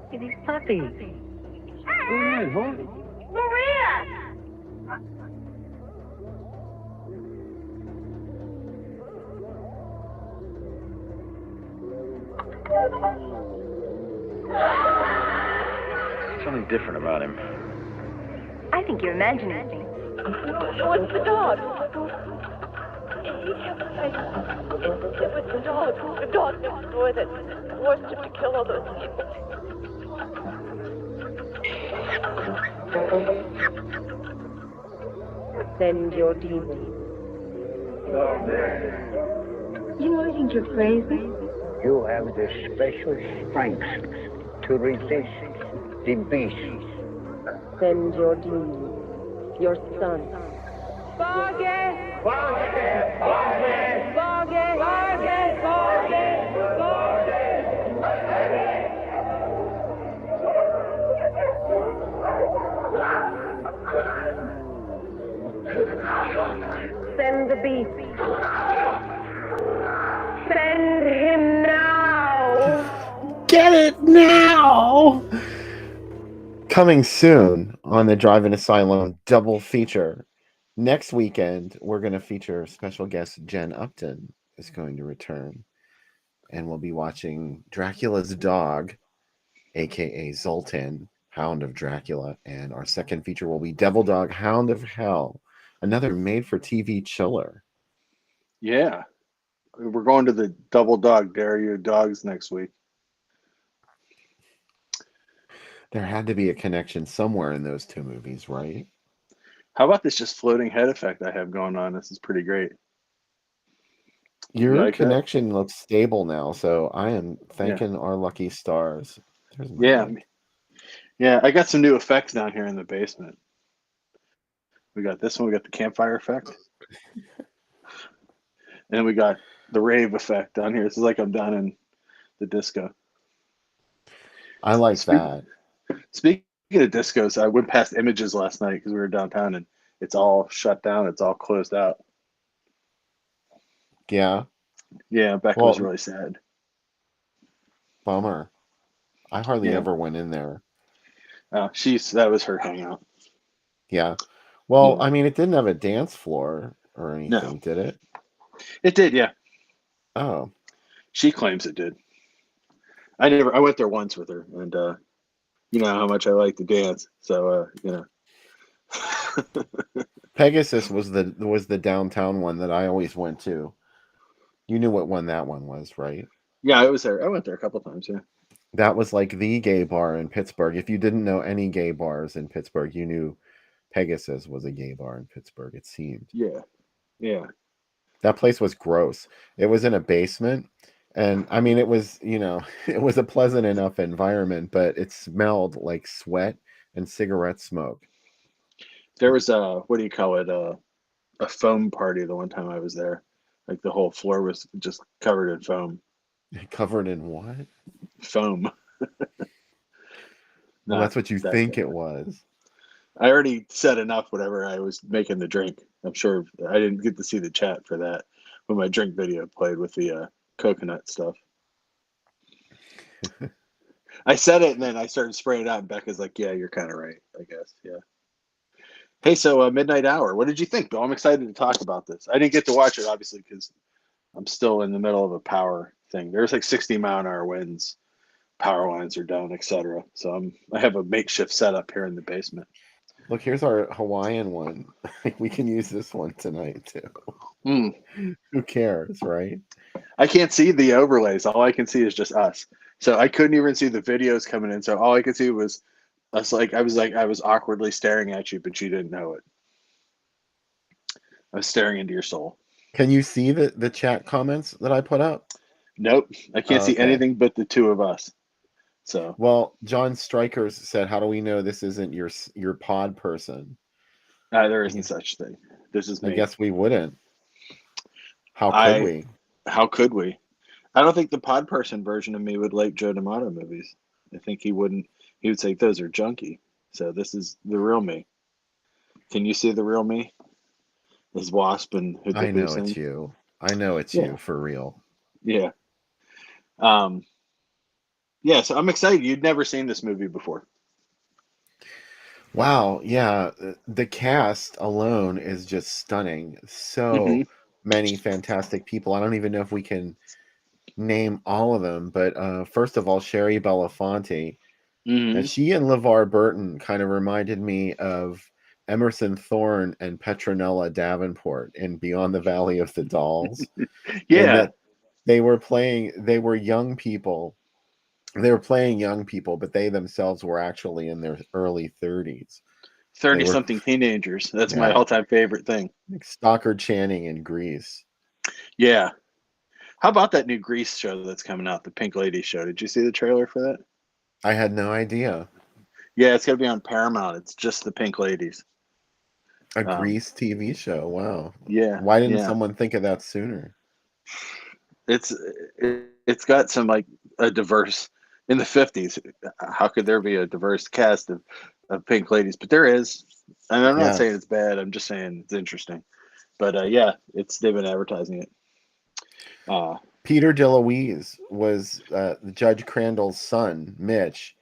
Look at these puppies. Who is, huh? Maria! Something different about him. I think you're imagining things. What's the dog? He kept saying it was the dog next door that forced him to kill all those people. Send your demons. You know, I think you're crazy. You have the special strength to resist the beast. Send your demons. Your son. Send the beast. Send him now. Get it now! Coming soon on the Drive-In Asylum double feature. Next weekend, we're going to feature special guest Jen Upton is going to return. And we'll be watching Dracula's Dog, a.k.a. Zoltan, Hound of Dracula. And our second feature will be Devil Dog, Hound of Hell, another made-for-TV chiller. Yeah. We're going to the Double Dog Dare Your Dogs next week. There had to be a connection somewhere in those two movies, right? How about this just floating head effect I have going on? This is pretty great. Your like connection looks stable now, so I am thanking our lucky stars. Yeah, I got some new effects down here in the basement. We got this one, we got the campfire effect. And we got the rave effect down here. This is like I'm down in the disco. I like that. Speaking of discos, I went past Images last night because we were downtown and it's all shut down. It's all closed out. Yeah. Yeah, Becca was really sad. Bummer. I hardly ever went in there. That was her hangout. Yeah. Well, I mean, it didn't have a dance floor or anything, did it? It did, yeah. Oh. She claims it did. I went there once with her, and you know how much I like to dance, so you know. Pegasus was the downtown one that I always went to. You knew what one that one was, right? Yeah, I was there. I went there a couple times, yeah. That was like the gay bar in Pittsburgh. If you didn't know any gay bars in Pittsburgh, you knew Pegasus was a gay bar in Pittsburgh, it seemed. Yeah. Yeah. That place was gross. It was in a basement. And I mean, it was, it was a pleasant enough environment, but it smelled like sweat and cigarette smoke. There was what do you call it? A foam party the one time I was there. Like the whole floor was just covered in foam. Covered in what? Foam. Well, that's what you think it was. I already said enough whenever I was making the drink. I'm sure I didn't get to see the chat for that when my drink video played with the coconut stuff. I said it and then I started spraying it out and Becca's like, yeah, you're kind of right, I guess. Yeah. Hey, so Midnight Hour, what did you think, Bill? I'm excited to talk about this. I didn't get to watch it, obviously, because I'm still in the middle of a power thing. There's like 60-mile-an-hour winds, power lines are down, etc. So I have a makeshift setup here in the basement. Look, here's our Hawaiian one. We can use this one tonight, too. Who cares, right? I can't see the overlays. All I can see is just us. So I couldn't even see the videos coming in. So all I could see was us. I was awkwardly staring at you, but you didn't know it. I was staring into your soul. Can you see the chat comments that I put up? Nope. I can't see anything but the two of us. So well, John Strikers said, "How do we know this isn't your pod person?" There isn't such thing. This is me. I guess we wouldn't. How could we? How could we? I don't think the pod person version of me would like Joe D'Amato movies. I think he wouldn't. He would say those are junky. So this is the real me. Can you see the real me? This Wasp and I know it's you. I know it's you for real. Yeah. Yeah, so I'm excited. You'd never seen this movie before. Wow, yeah, the cast alone is just stunning. Hmm. So many fantastic people. I don't even know if we can name all of them, but first of all, Sherry Belafonte. Hmm. She and LeVar Burton kind of reminded me of Emerson Thorne and Petronella Davenport in Beyond the Valley of the Dolls, in Yeah, that they were young people. They were playing young people, but they themselves were actually in their early 30s. They 30 were, something teenagers. That's my yeah, all-time favorite thing. like Stockard Channing in Grease. Yeah. How about that new Grease show that's coming out, the Pink Lady show? Did you see the trailer for that? I had no idea. Yeah, it's going to be on Paramount. It's just the Pink Ladies. A Um, Grease TV show. Wow. yeah, Why didn't yeah. someone think of that sooner? It's It's got some like a diverse in the 50s. How could there be a diverse cast of Pink Ladies? But there is. And I'm not Yeah. saying it's bad. I'm just saying it's interesting. But yeah, it's they've been advertising it. Uh, Peter DeLuise was Judge Crandall's son, Mitch,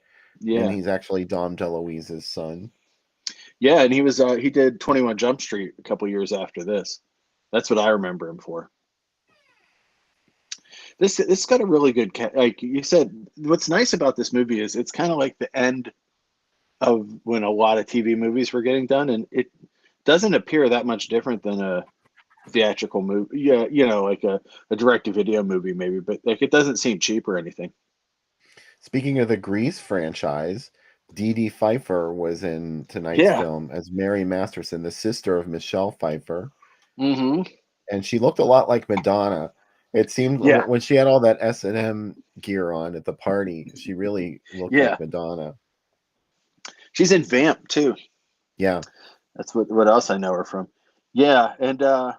and yeah, he's actually Dom DeLuise's son. yeah, and he did 21 Jump Street a couple years after this. That's what I remember him for. This got a really good like you said. What's nice about this movie is it's kind of like the end of when a lot of TV movies were getting done, and it doesn't appear that much different than a theatrical movie. Yeah, like a direct to video movie maybe, but like it doesn't seem cheap or anything. Speaking of the Grease franchise, Dee Dee Pfeiffer was in tonight's Yeah. film as Mary Masterson, the sister of Michelle Pfeiffer, Hmm. and she looked a lot like Madonna. It seemed Yeah. when she had all that S&M gear on at the party, she really looked Yeah. like Madonna. She's in Vamp too. Yeah. That's what else I know her from. Yeah, and what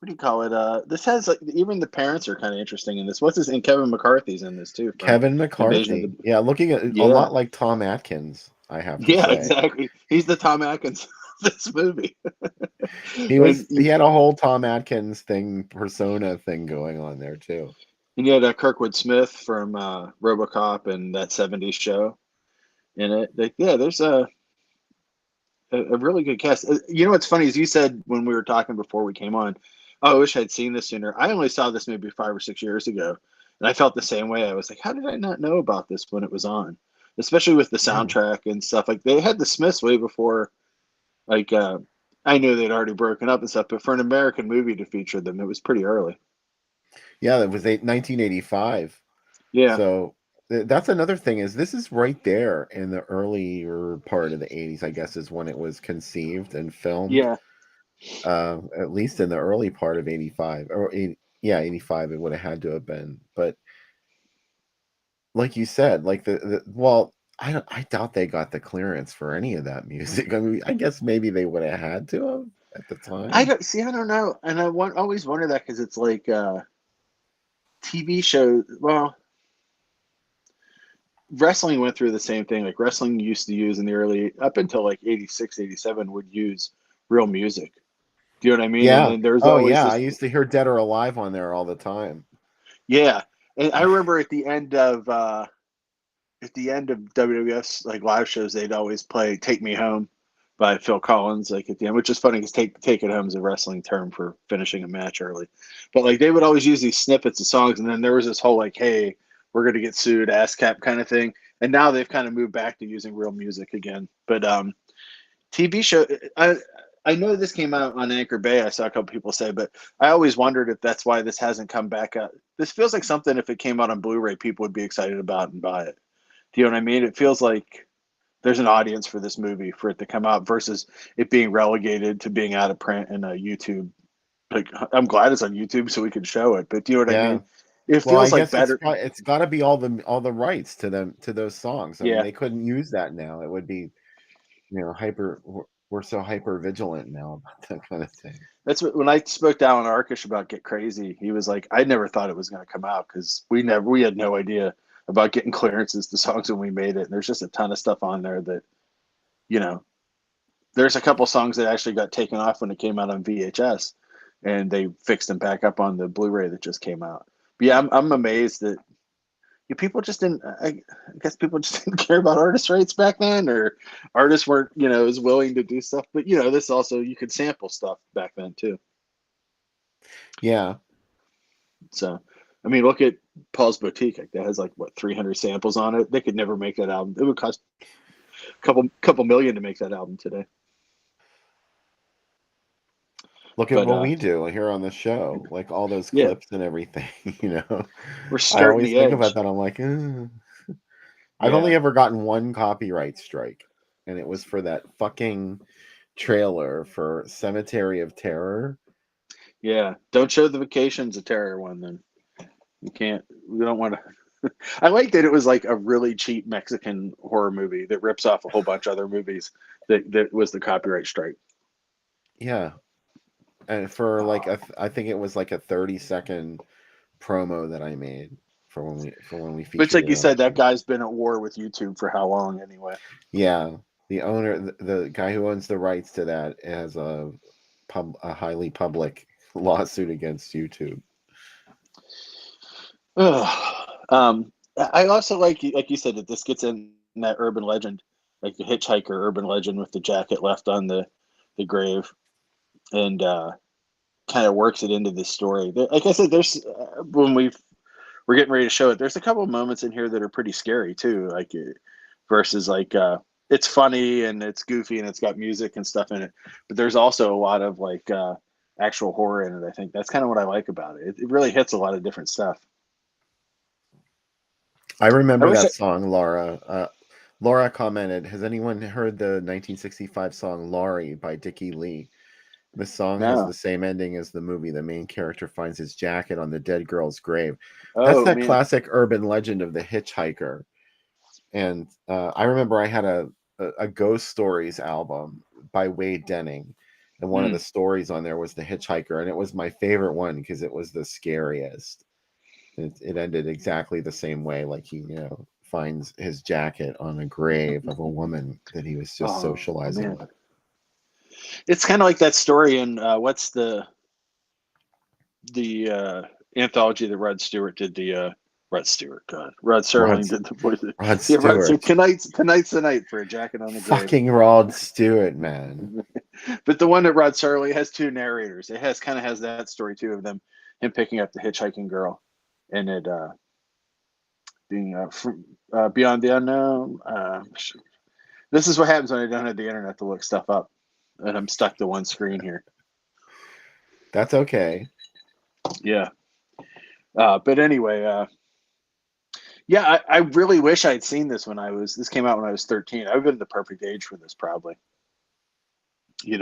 do you call it? This has like even the parents are kind of interesting in this. What's his and Kevin McCarthy's in this too from Kevin Invasion of the. McCarthy. Yeah, looking at a Yeah, lot like Tom Atkins, I have to yeah, say. exactly. He's the Tom Atkins of this movie. He and, he had a whole Tom Atkins persona thing going on there too. and you had Kirkwood Smith from RoboCop and that '70s show in it. Yeah, there's a really good cast. You know what's funny is you said when we were talking before we came on, oh, I wish I'd seen this sooner. I only saw this maybe 5 or 6 years ago, and I felt the same way. I was like, how did I not know about this when it was on? Especially with the Yeah. soundtrack and stuff. Like they had the Smiths way before. Like I knew they'd already broken up and stuff, but for an American movie to feature them, it was pretty early. Yeah, that was 1985. Yeah, So that's another thing is this is right there in the earlier part of the 80s, I guess, is when it was conceived and filmed. yeah, At least in the early part of 85 or yeah, 85 it would have had to have been. But like you said, like well, I doubt they got the clearance for any of that music. I mean, I guess maybe they would have had to have at the I time. don't see. I don't know, and always wonder that because it's like TV shows. Well, wrestling went through the same thing. Like wrestling used to use in the early up until like 86, 87 would use real music. Do you know what I mean? And Yeah. then there's Oh always yeah, I this used to hear Dead or Alive on there all the time. yeah. And I remember at the end of WWF's like live shows, they'd always play "Take Me Home" by Phil Collins, like at the end, which is funny because take it home is a wrestling term for finishing a match early. But like they would always use these snippets of songs, and then there was this whole like, "Hey, we're gonna get sued," ASCAP kind of thing. And now they've kind of moved back to using real music again. But TV show, I know this came out on Anchor Bay. I saw a couple people say, but I always wondered if that's why this hasn't come back out. This feels like something if it came out on Blu-ray, people would be excited about and buy it. Do you know what I mean? It feels like there's an audience for this movie for it to come out versus it being relegated to being out of print and YouTube. Like I'm glad it's on YouTube so we can show it, but do you know what I Yeah. mean? It Well, I feels like guess better. it's got to be all the rights to those songs. I mean, Yeah, they couldn't use that now. It would be, hyper. We're so hyper vigilant now about that kind of thing. that's what when I spoke to Alan Arkish about Get Crazy, he was like, I never thought it was going to come out because we had no idea about getting clearances to songs when we made it. And there's just a ton of stuff on there that you know. There's a couple songs that actually got taken off when it came out on VHS, and they fixed them back up on the Blu-ray that just came out. But yeah, I'm amazed that people just didn't. I guess people just didn't care about artist rights back then, or artists weren't, as willing to do stuff. But this also, you could sample stuff back then too. Yeah. So, I mean, look at Paul's Boutique. Like, that has like what 300 samples on it. They could never make that album. It would cost a couple million to make that album today. Look at what we do here on the show, like all those Yeah. clips and everything. We're I starting always the think edge. about that. I'm like, I've Yeah. only ever gotten one copyright strike, and it was for that fucking trailer for Cemetery of Terror. Yeah, don't show the Vacations of Terror one. Then you can't. We don't want to. I like that it was like a really cheap Mexican horror movie that rips off a whole bunch of other movies. That was the copyright strike. Yeah, and for like I think it was like a 30-second promo that I made for when we featured. Which, like it you on said, the that show. guy's been at war with YouTube for how long anyway? Yeah, the owner, the guy who owns the rights to that, has a highly public lawsuit against YouTube. I also like you said, that this gets in that urban legend, like the hitchhiker urban legend with the jacket left on the grave, and kind of works it into this story. Like I said, there's when we're getting ready to show it, there's a couple of moments in here that are pretty scary too, like versus like it's funny and it's goofy and it's got music and stuff in it, but there's also a lot of like actual horror in it. I think that's kind of what I like about it. It really hits a lot of different stuff. I remember that song, Laura. Laura commented, has anyone heard the 1965 song Laurie by Dickie Lee? The song has the same ending as the movie. The main character finds his jacket on the dead girl's grave. That's that classic urban legend of the hitchhiker. And I remember I had a Ghost Stories album by Wade Denning. And one of the stories on there was the hitchhiker. And it was my favorite one because it was the scariest. It ended exactly the same way. Like he, finds his jacket on a grave of a woman that he was just socializing with. It's kind of like that story in what's the anthology that Rod Stewart did, Rod Serling did the voice. Rod Stewart. Tonight's the night for a jacket on the grave. Fucking Rod Stewart, man. But the one that Rod Serling has two narrators. It has that story too, of him picking up the hitchhiking girl, and it being beyond the unknown. This is what happens when I don't have the internet to look stuff up, and I'm stuck to one screen here. That's okay. Yeah. But anyway, yeah, I really wish I'd seen this this came out when I was 13. I would have been the perfect age for this, probably. It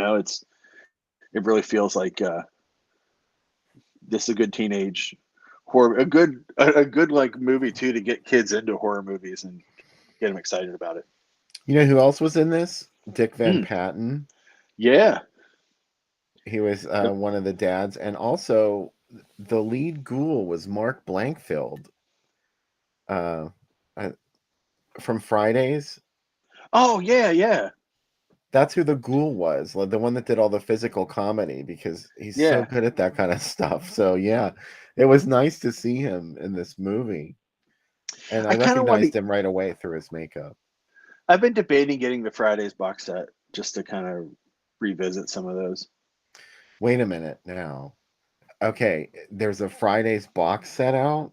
really feels like this is a good teenage horror, a good like movie too, to get kids into horror movies and get them excited about it. You know who else was in this? Dick Van Patten. Yeah. He was one of the dads, and also the lead ghoul was Mark Blankfield from Fridays. Oh, yeah. That's who the ghoul was, the one that did all the physical comedy, because he's so good at that kind of stuff. So, yeah, it was nice to see him in this movie. And I recognized him right away through his makeup. I've been debating getting the Fridays box set just to kind of revisit some of those. Wait a minute now. Okay, there's a Fridays box set out?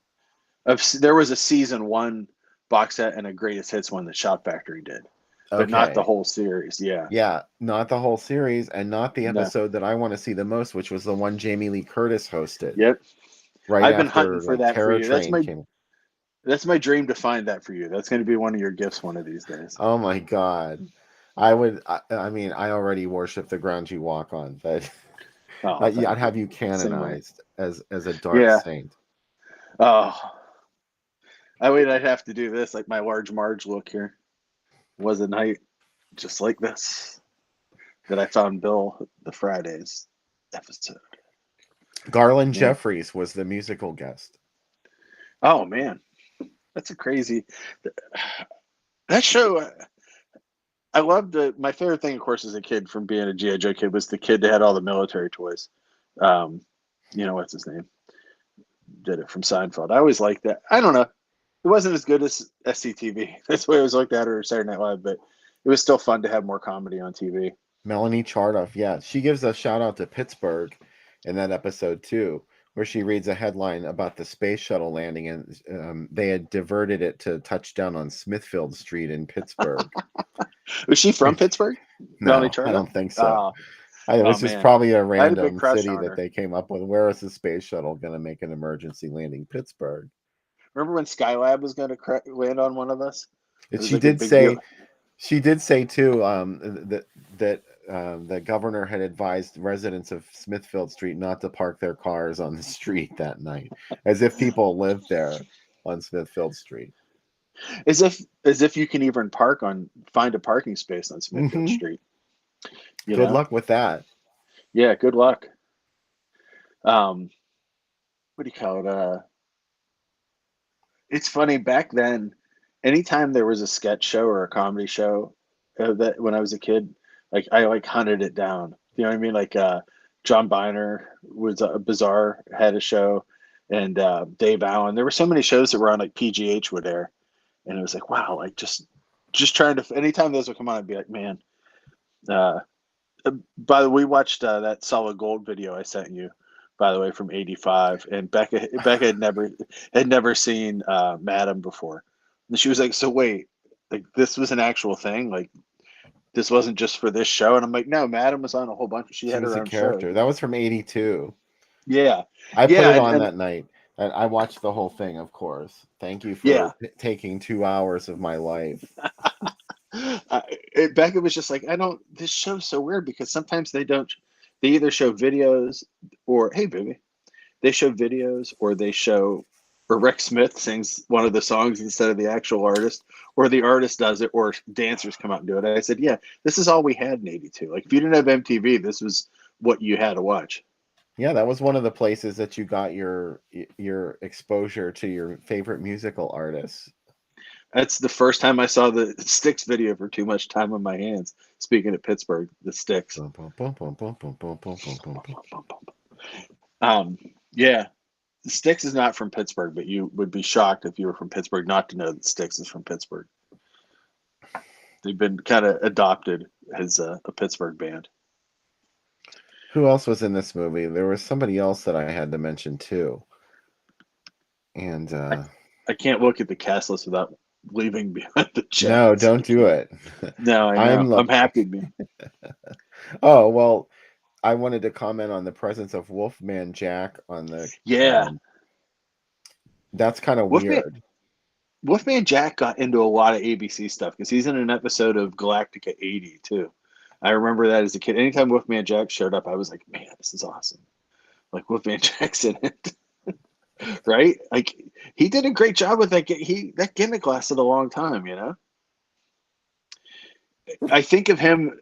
There was a season 1 box set and a greatest hits one that Shout Factory did. But not the whole series, yeah. Yeah, not the whole series, and not the episode that I want to see the most, which was the one Jamie Lee Curtis hosted. Yep. Right. I've been hunting for that for you. That's my dream to find that for you. That's going to be one of your gifts one of these days. Oh my God. I already worship the ground you walk on, but I'd have you canonized as a dark saint. Oh. I'd have to do this, like my Large Marge look here. Was a night just like this that I found Bill the Fridays episode. Garland Jeffries was the musical guest. Oh man, that's a crazy. That show, I loved it. My favorite thing, of course, as a kid from being a G.I. Joe kid was the kid that had all the military toys. What's his name? Did it from Seinfeld. I always liked that. I don't know. It wasn't as good as SCTV. That's the way it was looked at, or Saturday Night Live, but it was still fun to have more comedy on TV. Melanie Chartoff, yeah, she gives a shout out to Pittsburgh in that episode too, where she reads a headline about the space shuttle landing, and they had diverted it to touchdown on Smithfield Street in Pittsburgh. Was she from Pittsburgh? Melanie No, I Chartoff? don't think so. It oh, was just man. probably a I had a big random crush city on that her. they came up with. Where is the space shuttle going to make an emergency landing? Pittsburgh. Remember when Skylab was going to land on one of us? It was She like a did big say, deal. she did say too, that the governor had advised residents of Smithfield Street not to park their cars on the street that night, as if people lived there on Smithfield Street. As if you can even find a parking space on Smithfield Street. Good luck with that. Yeah, good luck. What do you call it? It's funny, back then, anytime there was a sketch show or a comedy show that when I was a kid, like I like hunted it down. You know what I mean? Like John Biner was Bizarre had a show, and Dave Allen. There were so many shows that were on like PGH would air, and it was like, wow, like just trying to. Anytime those would come on, I'd be like, man. By the way, we watched that Solid Gold video I sent you, by the way, from '85, and Becca had never seen Madam before, and she was like, "So wait, like this was an actual thing? Like this wasn't just for this show?" And I'm like, "No, Madam was on a whole bunch. She had was her a own character. show." That was from '82. Yeah, I put yeah, it on and that night, and I watched the whole thing. Of course, thank you for yeah. taking 2 hours of my life. Becca was just like, I don't. This show's so weird because sometimes they don't. They either show videos or hey, baby, they show videos or they show or Rex Smith sings one of the songs instead of the actual artist, or the artist does it, or dancers come out and do it. I said, yeah, this is all we had in '82. Like if you didn't have MTV, this was what you had to watch. Yeah, that was one of the places that you got your exposure to your favorite musical artists. That's the first time I saw the Styx video for Too Much Time on My Hands. Speaking of Pittsburgh, the Styx. Yeah, the Styx is not from Pittsburgh, but you would be shocked if you were from Pittsburgh not to know that Styx is from Pittsburgh. They've been kind of adopted as a Pittsburgh band. Who else was in this movie? There was somebody else that I had to mention too. And I can't look at the cast list without leaving behind the chat. No, don't do it. No, I know. I'm happy to be. Oh, well, I wanted to comment on the presence of Wolfman Jack on the that's kind of weird. Wolfman Jack got into a lot of ABC stuff because he's in an episode of Galactica 80 too. I remember that as a kid. Anytime Wolfman Jack showed up, I was like, man, this is awesome. Like Wolfman Jack's in it. Right? Like he did a great job with that. That gimmick lasted a long time, you know? I think of him,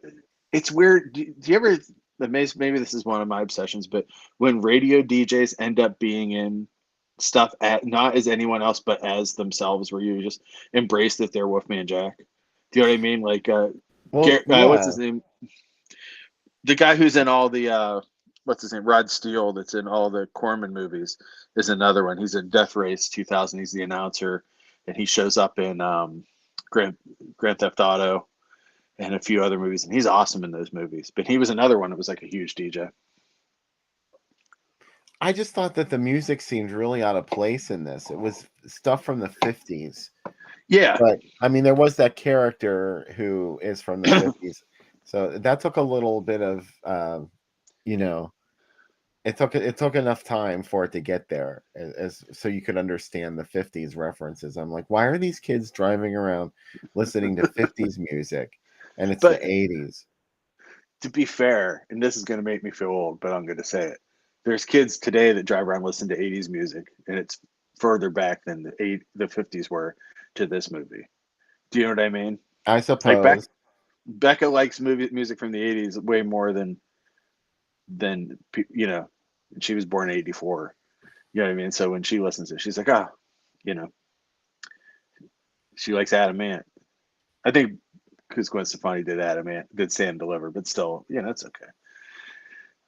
it's weird. Do you ever, maybe this is one of my obsessions, but when radio DJs end up being in stuff not as anyone else, but as themselves, where you just embrace that they're Wolfman Jack. Do you know what I mean? Like, what's his name? The guy who's in all the, what's his name? Rod Steele, that's in all the Corman movies, is another one. He's in Death Race 2000. He's the announcer, and he shows up in Grand Theft Auto and a few other movies, and he's awesome in those movies. But he was another one that was like a huge DJ. I just thought that the music seemed really out of place in this. It was stuff from the 50s. Yeah. But, I mean, there was that character who is from the 50s. So that took a little bit of, it took enough time for it to get there so you could understand the 50s references. I'm like, why are these kids driving around listening to 50s music? And it's the 80s. To be fair, and this is going to make me feel old, but I'm going to say it. There's kids today that drive around listening to 80s music, and it's further back than the 50s were to this movie. Do you know what I mean? I suppose. Like Becca likes music from the 80s way more than she was born in 84. You know what I mean? So when she listens to it, she's like, she likes Adam Ant. I think because Gwen Stefani did Stand Deliver, but still, it's okay.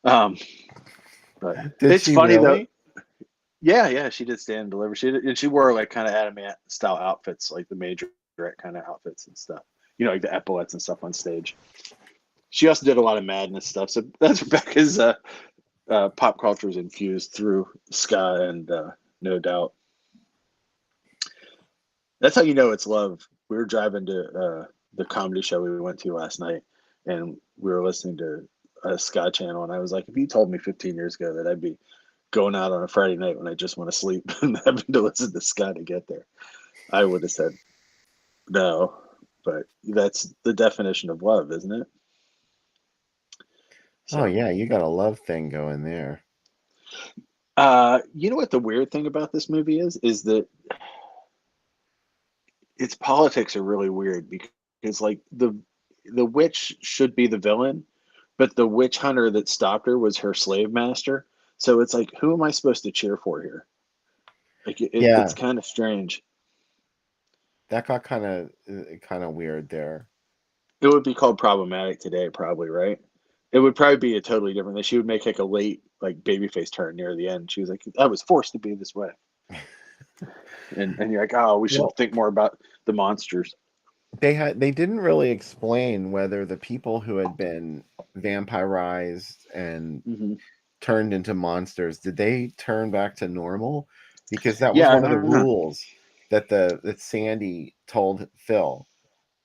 But it's funny really? Though. Yeah, she did stand and deliver. And she wore like kind of Adamant style outfits, like the major kind of outfits and stuff. Like the epaulets and stuff on stage. She also did a lot of madness stuff. So that's Rebecca's pop culture is infused through ska and No Doubt. That's how you know it's love. We were driving to the comedy show we went to last night, and we were listening to a ska channel. And I was like, if you told me 15 years ago that I'd be going out on a Friday night when I just want to sleep and having to listen to ska to get there, I would have said no. But that's the definition of love, isn't it? Oh yeah, you got a love thing going there. You know what the weird thing about this movie is that its politics are really weird because like the witch should be the villain, but the witch hunter that stopped her was her slave master. So it's like, who am I supposed to cheer for here? Like it's Yeah, kind of strange. that got kind of weird there. It would be called problematic today, probably, right? It would probably be a totally different thing. She would make like a late like babyface turn near the end. She was like, I was forced to be this way. And you're like, oh, we should Well, think more about the monsters. they didn't really explain whether the people who had been vampirized and Hmm. turned into monsters, did they turn back to normal? Because that was Yeah, I one of the don't know. rules that Sandy told Phil.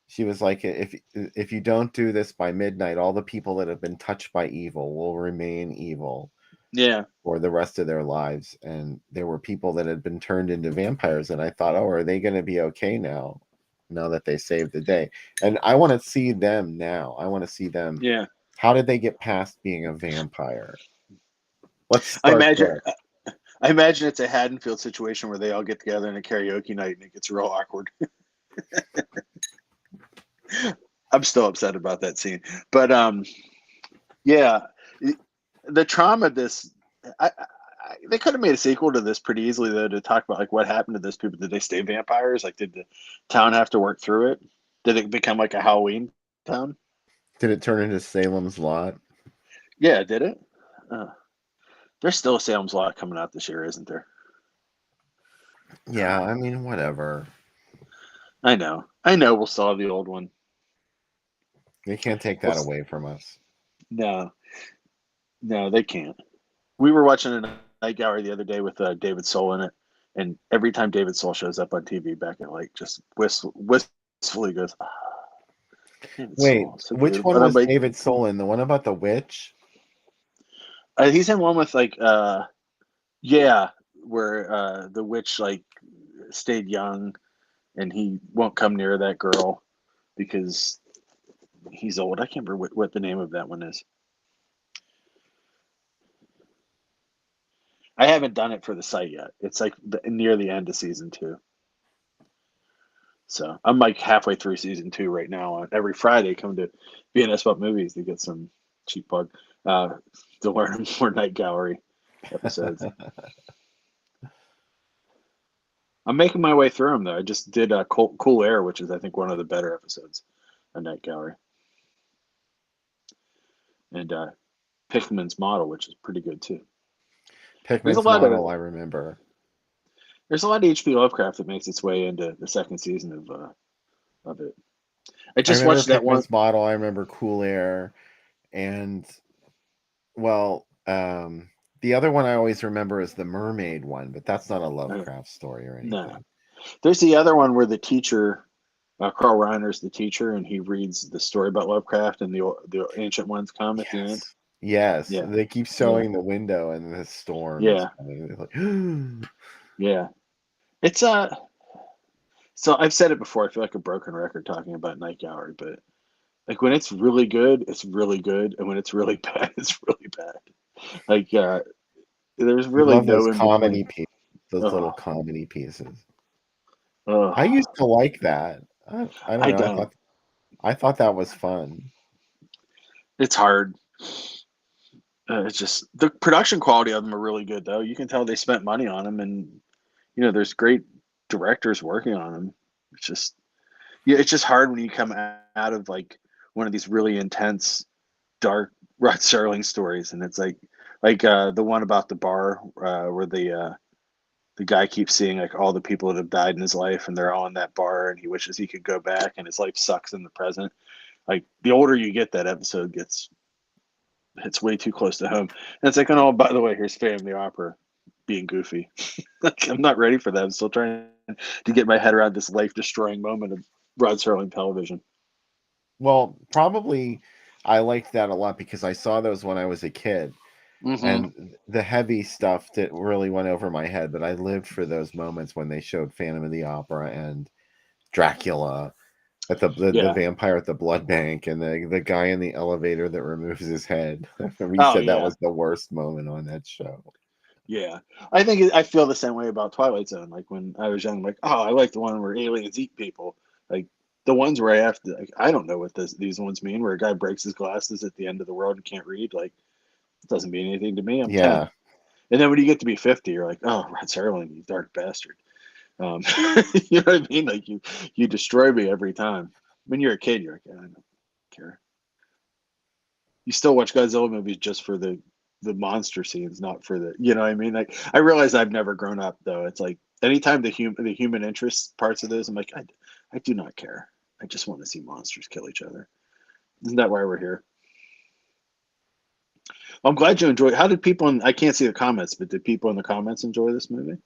She was like, if you don't do this by midnight, all the people that have been touched by evil will remain evil Yeah, for the rest of their lives. And there were people that had been turned into vampires, and I thought, oh, are they going to be okay now that they saved the day? And I want to see them now. I want to see them. yeah. How did they get past being a vampire? Let's I start imagine. there. I imagine it's a Haddonfield situation where they all get together in a karaoke night and it gets real awkward. I'm still upset about that scene, but yeah, the trauma of this. They could have made a sequel to this pretty easily though, to talk about like what happened to those people. Did they stay vampires? Like, did the town have to work through it? Did it become like a Halloween town? Did it turn into Salem's Lot? Yeah, did it? Uh, there's still a Salem's Lot coming out this year, isn't there? Yeah, I mean, whatever. I know. We'll still have the old one. They can't take We'll, that away from us. no, no, they can't. We were watching a night gallery the other day with David Soul in it, and every time David Soul shows up on TV, back at like just wistfully goes, ah, David Wait, Soul, so which beautiful. one And I'm was like, David Soul in? The one about the witch? he's in one with like, yeah, where the witch like stayed young, and he won't come near that girl because he's old. I can't remember what the name of that one is. I haven't done it for the site yet. It's like near the end of season 2. So I'm like halfway through season 2 right now. Every Friday, come to BNS About Movies to get some cheap plug to learn more night gallery episodes. I'm making my way through them though. I just did Cool Air, which is I think one of the better episodes of Night Gallery, and Pickman's Model, which is pretty good too. There's a Pickman's lot of Model, I remember. there's a lot of H.P. Lovecraft that makes its way into the second season of it. I I just remember watched that one. Pickman's Model. I remember Cool Air, and well, the other one I always remember is the Mermaid one, but that's not a Lovecraft story or No, anything. there's the other one where the teacher, Carl Reiner's the teacher, and he reads the story about Lovecraft, and the ancient ones come at the end. Yes, Yeah, they keep yeah, showing the window and the storm is yeah, coming. It's like, yeah. It's So I've said it before. I feel like a broken record talking about Night Gallery, but like when it's really good, it's really good, and when it's really bad, it's really bad. Like there's we really love those no in comedy between. pieces, those little Oh, comedy pieces. I oh, used to like that. I don't I know. don't. I thought that was fun. It's hard. It's just the production quality of them are really good, though. You can tell they spent money on them, and there's great directors working on them. It's just yeah, it's just hard when you come out of like one of these really intense, dark Rod Serling stories, and it's like the one about the bar where the the guy keeps seeing like all the people that have died in his life, and they're all in that bar, and he wishes he could go back, and his life sucks in the present. Like the older you get, that episode gets it's way too close to home. And it's like, oh, by the way, here's Phantom of the Opera being goofy. Like, I'm not ready for that. I'm still trying to get my head around this life destroying moment of Rod Serling television. Well, probably I liked that a lot because I saw those when I was a kid. Mm-hmm. And the heavy stuff that really went over my head, but I lived for those moments when they showed Phantom of the Opera and Dracula at the vampire at the blood bank and the guy in the elevator that removes his head. I remember you said that was the worst moment on that show. Yeah, I feel the same way about Twilight Zone. Like when I was young, like, oh, I like the one where aliens eat people. Like the ones where I have to, like, I don't know what these ones mean. Where a guy breaks his glasses at the end of the world and can't read. Like, it doesn't mean anything to me. I'm 10. And then when you get to be 50, you're like, oh, Rod Serling, you dark bastard. You know what I mean? Like you destroy me every time. When you're a kid, you're like, I don't care. You still watch Godzilla movies just for the monster scenes, not for the, you know what I mean? Like I realize I've never grown up though. It's like anytime the human interest parts of this, I'm like, I do not care. I just want to see monsters kill each other. Isn't that why we're here? I'm glad you enjoyed. How did people I can't see the comments, but did people in the comments enjoy this movie?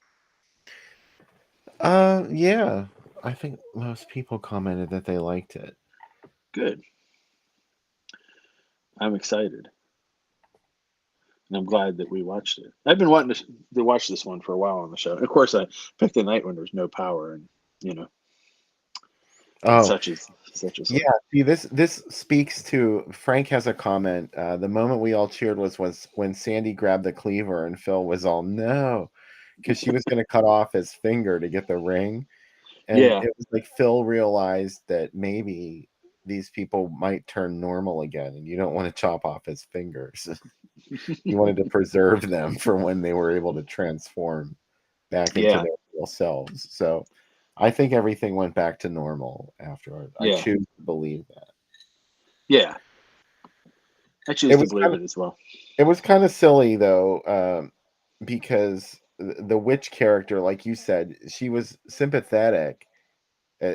Yeah. I think most people commented that they liked it. Good. I'm excited. And I'm glad that we watched it. I've been wanting to watch this one for a while on the show. Of course, I picked a night when there's no power, and you know, such as yeah. See, this speaks to Frank has a comment. The moment we all cheered was when Sandy grabbed the cleaver, and Phil was all no, because she was going to cut off his finger to get the ring, and it was like Phil realized that maybe these people might turn normal again, and you don't want to chop off his fingers. You wanted to preserve them for when they were able to transform back into their real selves. So I think everything went back to normal afterward. I choose to believe that. Yeah. I choose to believe it as well. It was kind of silly though, because the witch character, like you said, she was sympathetic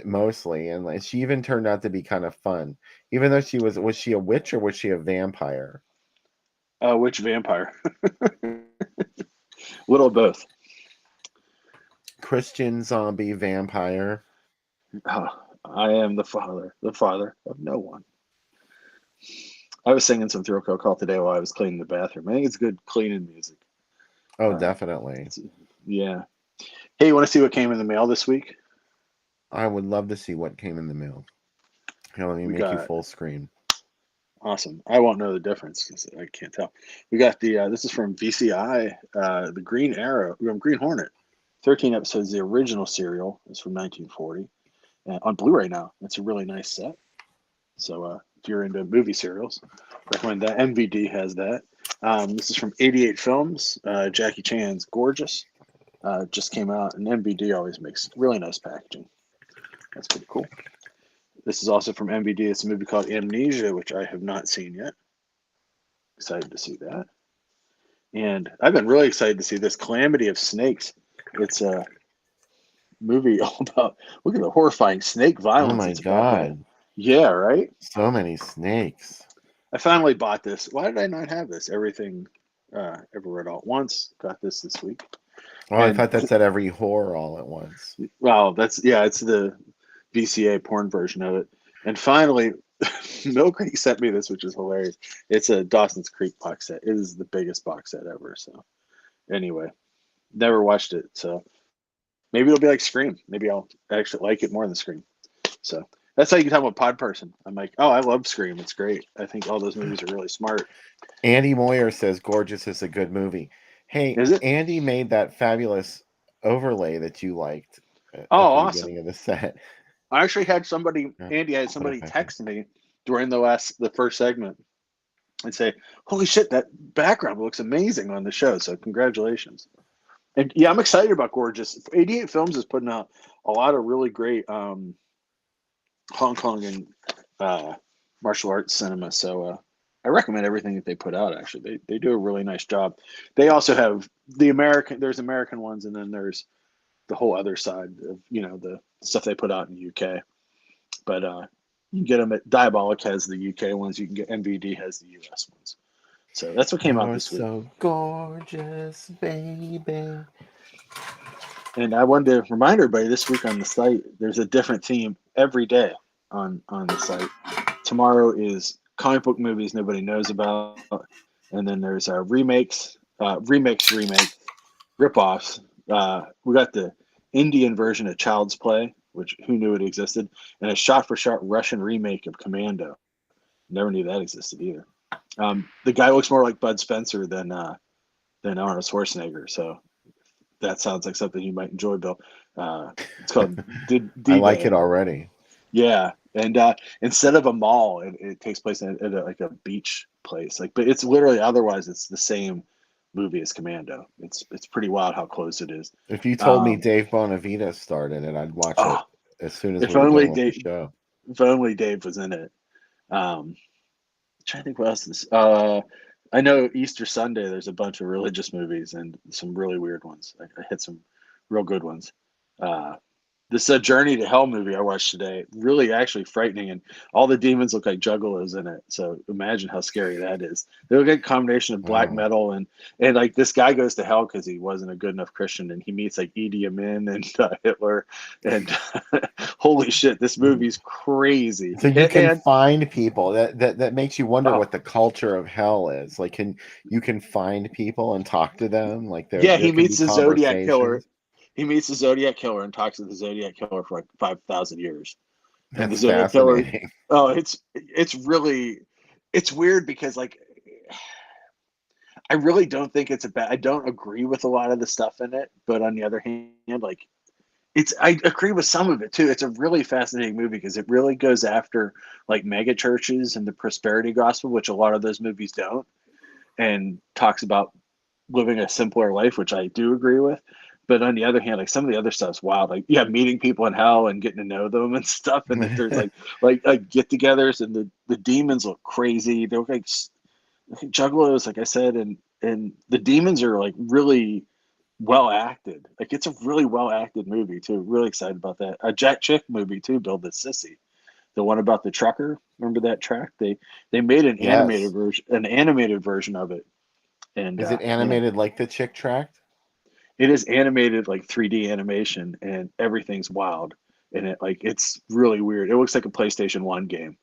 mostly, and like she even turned out to be kind of fun, even though was she a witch or was she a vampire? Witch vampire. Little both. Christian zombie vampire. I am the father of no one. I was singing some Thrill Kill Call today while I was cleaning the bathroom. I think it's good cleaning music. Oh, definitely. Yeah. Hey, you want to see what came in the mail this week? I would love to see what came in the mail. Here, let me make you full screen. Awesome. I won't know the difference because I can't tell. We got this is from VCI, the Green Hornet. 13 episodes, the original serial is from 1940. On Blu-ray now. It's a really nice set. So if you're into movie serials, recommend that. MVD has that. This is from 88 Films. Jackie Chan's Gorgeous. Just came out, and MVD always makes really nice packaging. That's pretty cool. This is also from MVD. It's a movie called Amnesia, which I have not seen yet. Excited to see that. And I've been really excited to see this Calamity of Snakes. It's a movie all about, look at the horrifying snake violence. Oh my God. Yeah, right? So many snakes. I finally bought this. Why did I not have this? Everything Everywhere All at Once. Got this week. Oh, I thought that said every horror all at once. Well, it's the VCA porn version of it. And finally, Milk Creek sent me this, which is hilarious. It's a Dawson's Creek box set. It is the biggest box set ever. So anyway, never watched it. So maybe it'll be like Scream. Maybe I'll actually like it more than Scream. So that's how you can tell I'm a pod person. I'm like, oh, I love Scream. It's great. I think all those movies are really smart. Andy Moyer says Gorgeous is a good movie. Hey, Andy made that fabulous overlay that you liked at the beginning of the set. I actually had Andy had somebody text me during the first segment and say, holy shit, that background looks amazing on the show. So congratulations. And yeah, I'm excited about Gorgeous. 88 Films is putting out a lot of really great Hong Kong and martial arts cinema. So I recommend everything that they put out. Actually, they do a really nice job. They also have the American. There's American ones, and then there's the whole other side of the stuff they put out in the UK. But you can get them at Diabolic has the UK ones. You can get MVD has the US ones. So that's what came out You're this week. so gorgeous, baby. And I wanted to remind everybody this week on the site, there's a different theme every day on the site. Tomorrow is comic book movies nobody knows about, and then there's remakes, rip-offs. We got the Indian version of Child's Play, which who knew it existed, and a shot-for-shot Russian remake of Commando. Never knew that existed either. The guy looks more like Bud Spencer than Arnold Schwarzenegger, so that sounds like something you might enjoy, Bill. It's called D-Day. I like it already. Yeah, and instead of a mall, it takes place at like a beach place. But it's literally otherwise it's the same movie as Commando. It's pretty wild how close it is. If you told me Dave Bonavita starred in it, I'd watch it as soon as if we were only done with Dave, the show. If only Dave was in it. I'm trying to think what else is. I know Easter Sunday there's a bunch of religious movies and some really weird ones. I hit some real good ones. This Journey to Hell movie I watched today, really actually frightening, and all the demons look like juggalos in it. So imagine how scary that is. They look like a combination of black metal and like this guy goes to hell because he wasn't a good enough Christian, and he meets like Idi Amin and Hitler, and holy shit, this movie's crazy. So you can find people that makes you wonder what the culture of hell is. Like, you can find people and talk to them. Like, he meets the Zodiac killer. He meets the Zodiac Killer and talks to the Zodiac Killer for like 5,000 years. And the Zodiac Killer, it's weird because like I really don't think it's I don't agree with a lot of the stuff in it, but on the other hand, like I agree with some of it too. It's a really fascinating movie because it really goes after like mega churches and the prosperity gospel, which a lot of those movies don't, and talks about living a simpler life, which I do agree with. But on the other hand, like some of the other stuff's wild. Like meeting people in hell and getting to know them and stuff. And there's like get-togethers, and the demons look crazy. They look like juggalos, like I said, and the demons are like really well acted. Like it's a really well acted movie too. Really excited about that. A Jack Chick movie too. Build the Sissy, the one about the trucker. Remember that track? They made an animated version of it. And is it animated like the Chick tract? It is animated like 3D animation, and everything's wild. And it's really weird. It looks like a PlayStation 1 game.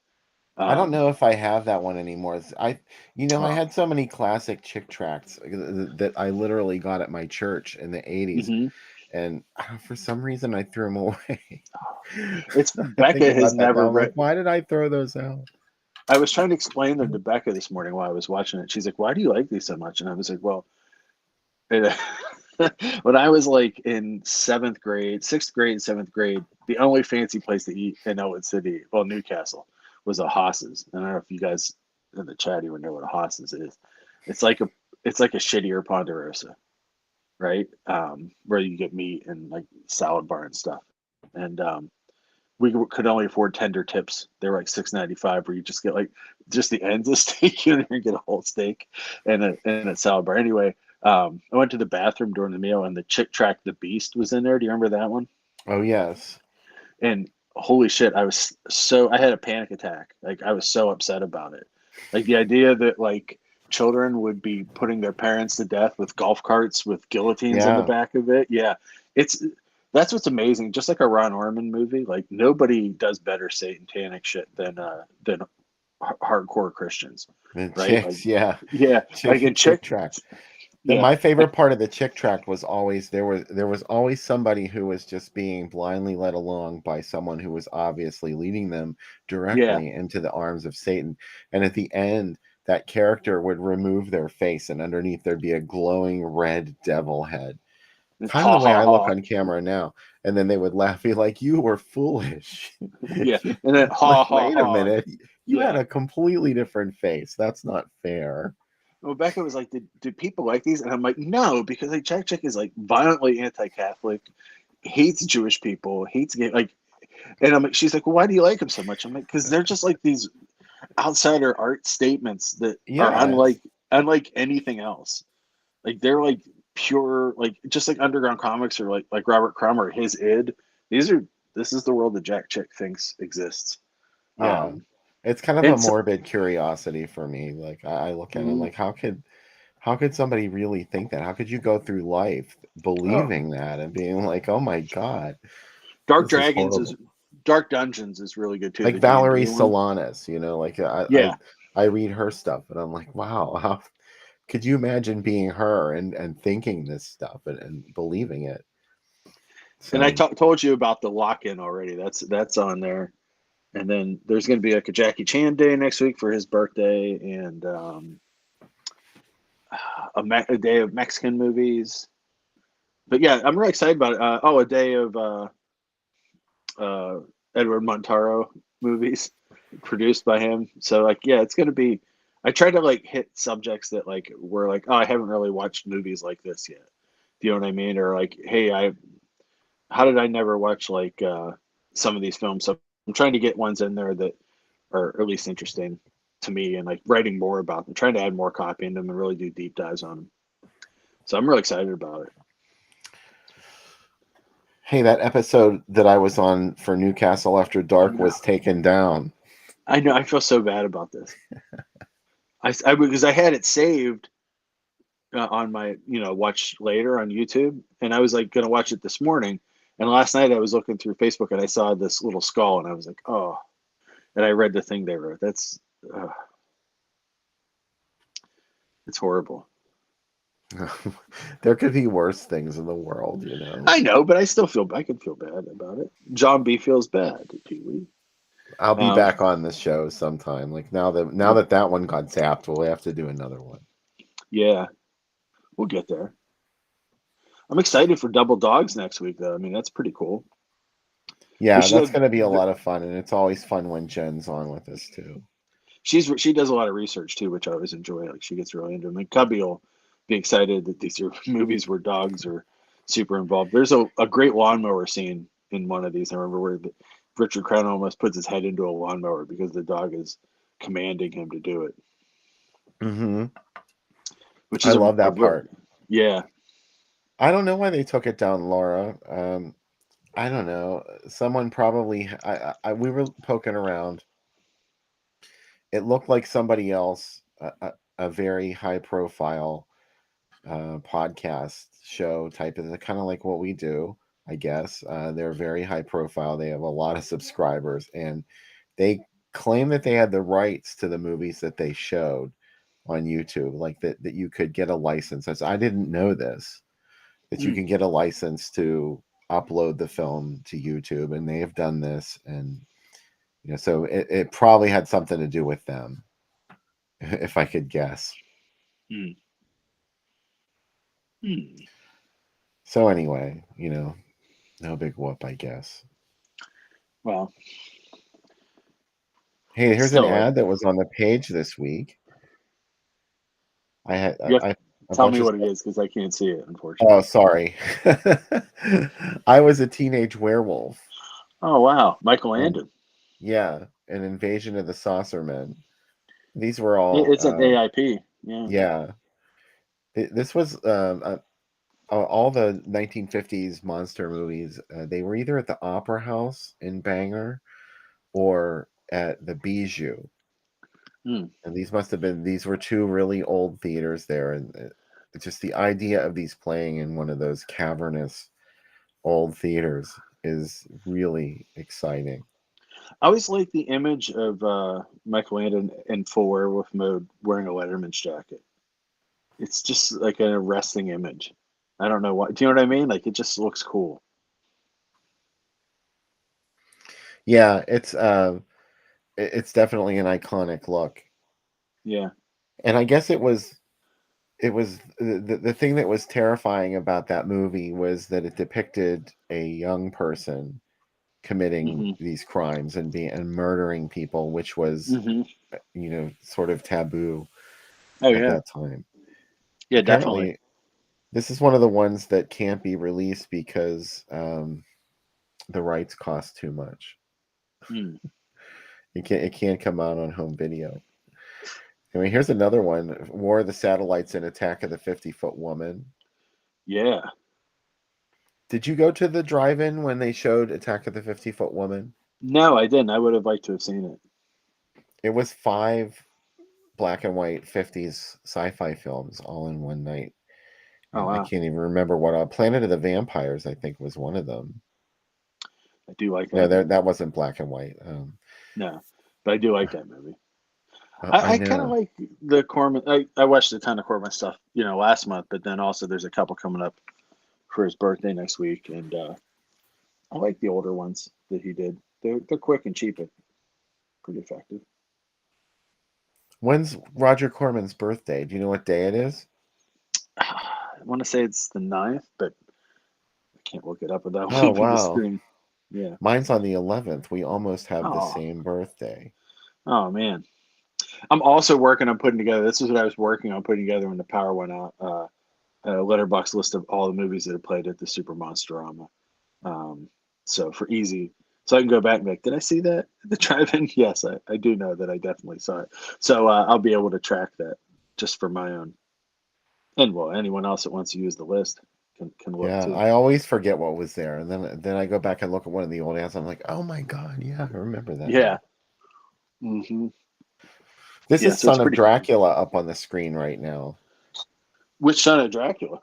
I don't know if I have that one anymore. I had so many classic Chick tracts that I literally got at my church in the 80s. Mm-hmm. And for some reason I threw them away. It's Becca has never read. Like, why did I throw those out? I was trying to explain them to Becca this morning while I was watching it. She's like, "Why do you like these so much?" And I was like, "Well, when I was like in 6th grade and 7th grade, the only fancy place to eat in Elwood City, well, Newcastle, was a Haas's. And I don't know if you guys in the chat even know what a Haas's is. It's like a shittier Ponderosa, right? Where you get meat and like salad bar and stuff. And we could only afford tender tips. They were like $6.95, where you just get like just the ends of steak. You don't get a whole steak and a salad bar. Anyway. I went to the bathroom during the meal, and the Chick tract The Beast was in there. Do you remember that one? Oh, yes. And holy shit, I had a panic attack. Like, I was so upset about it. Like, the idea that, like, children would be putting their parents to death with golf carts with guillotines on the back of it. Yeah. That's what's amazing. Just like a Ron Orman movie, like, nobody does better satanic shit than hardcore Christians. And right? Chicks, Yeah. Like in Chick tract. Yeah. My favorite part of the Chick tract was always there was always somebody who was just being blindly led along by someone who was obviously leading them directly into the arms of Satan. And at the end, that character would remove their face, and underneath thered be a glowing red devil head. Kind of the way I look on camera now. And then they would laugh, be like, "You were foolish." Yeah. And then wait a minute. You had a completely different face. That's not fair. Becca was like, did people like these? And I'm like, no, because like Jack Chick is like violently anti-Catholic, hates Jewish people, hates gay, like, and I'm like, she's like, well, why do you like them so much? I'm like, because they're just like these, outsider art statements that are Yeah, it's unlike anything else. Like they're like pure, like just like underground comics or like Robert Crumb or his id. These are this is the world that Jack Chick thinks exists. yeah. Um, It's kind of a and so, morbid curiosity for me. Like I look at it mm, like how could somebody really think that? How could you go through life oh, believing that and being like, "Oh my God, Dark this is Dragons is horrible." Dark Dungeons is really good too. Like The D&D Valerie one. Solanas, like Yeah, I read her stuff and I'm like, "Wow, how could you imagine being her and thinking this stuff and believing it?" and I So, told you about the lock-in already. That's on there. And then there's going to be like a Jackie Chan day next week for his birthday, and a day of Mexican movies. But yeah, I'm really excited about it. A day of uh, Edward Montaro movies produced by him. So like, yeah, it's going to be. I try to like hit subjects that like were like, oh, I haven't really watched movies like this yet. Do you know what I mean? Or like, hey, how did I never watch like some of these films? So I'm trying to get ones in there that are at least interesting to me, and like writing more about them, trying to add more copy in them and really do deep dives on them. So I'm really excited about it. hey, that episode that I was on for Newcastle After I Dark know. was taken down. I know. I feel so bad about this. I because I had it saved on my watch later on YouTube, and I was like gonna watch it this morning. And last night I was looking through Facebook and I saw this little skull, and I was like, oh. And I read the thing they wrote. That's uh, it's horrible. There could be worse things in the world. I know, but I can feel bad about it. John B feels bad, Pee Wee. I'll be Um, back on this show sometime. Like now yeah, that one got zapped, we'll have to do another one. yeah, we'll get there. I'm excited for Double Dogs next week, though. I mean, that's pretty cool. We Yeah, should that's have. going to be a lot of fun, and it's always fun when Jen's on with us too. She does a lot of research too, which I always enjoy. Like she gets really into them. And Cubby will be excited that these are movies where dogs are super involved. There's a great lawnmower scene in one of these. I remember where Richard Crown almost puts his head into a lawnmower because the dog is commanding him to do it, Hmm. which I is love a that real part. yeah. I don't know why they took it down, Laura. I don't know. Someone probably. We were poking around. It looked like somebody else, a very high profile podcast show type of kind of like what we do, I guess. They're very high profile. They have a lot of subscribers, and they claim that they had the rights to the movies that they showed on YouTube, like that you could get a license. I didn't know this, that you Mm, can get a license to upload the film to YouTube, and they have done this, and so it probably had something to do with them, if I could guess. mm, mm. So anyway, no big whoop, I guess. Well, Hey, here's an still, ad that was on the page this week. I had you have to a tell bunch me of what it stuff. is because I can't see it, Oh, unfortunately. sorry. I was a teenage werewolf. Oh wow, Michael Um, Landon. yeah, an invasion of the Saucermen. These were all, It's an AIP. Yeah. yeah. This was all the 1950s monster movies. They were either at the Opera House in Bangor or at the Bijou. Mm. And these were two really old theaters there, and just the idea of these playing in one of those cavernous old theaters is really exciting. I always like the image of Michael Landon in full werewolf mode wearing a Letterman's jacket. It's just like an arresting image. I don't know why. Do you know what I mean? Like it just looks cool. Yeah, it's definitely an iconic look. Yeah. And I guess it was the thing that was terrifying about that movie was that it depicted a young person committing Hmm. these crimes and murdering people, which was Hmm. sort of taboo Oh at yeah. that time. Yeah, definitely. Apparently, this is one of the ones that can't be released because the rights cost too much. Mm. It can't come out on home video. I mean, here's another one: War of the Satellites and Attack of the 50-Foot Woman. Yeah. Did you go to the drive-in when they showed Attack of the 50-Foot Woman? No, I didn't. I would have liked to have seen it. It was 5 black and white 50s sci-fi films all in one night. Oh, I wow. can't even remember what. Planet of the Vampires, I think, was one of them. I do like No, that movie. that wasn't black and white. No, but I do like that movie. I I kind of know. like the Corman. I watched a ton of Corman stuff, last month, but then also there's a couple coming up for his birthday next week, and I like the older ones that he did. They're quick and cheap, but pretty effective. When's Roger Corman's birthday? Do you know what day it is? I want to say it's the 9th, but I can't look it up without Oh, leaving the wow. screen. Yeah. Mine's on the 11th. We almost have the Oh, same birthday. oh man. I'm also working on putting together. This is what I was working on putting together when the power went out. A letterbox list of all the movies that have played at the Super Monsterama. So for easy, so I can go back and be like, did I see that at the drive-in? Yes, I do know that I definitely saw it. So I'll be able to track that just for my own. And well, anyone else that wants to use the list can look Yeah, too. I always forget what was there, and then I go back and look at one of the old ads. I'm like, oh my god, yeah, I remember that Yeah. now. hmm This Yeah. is So it's Son of pretty fun. Dracula up on the screen right now. Which Son of Dracula?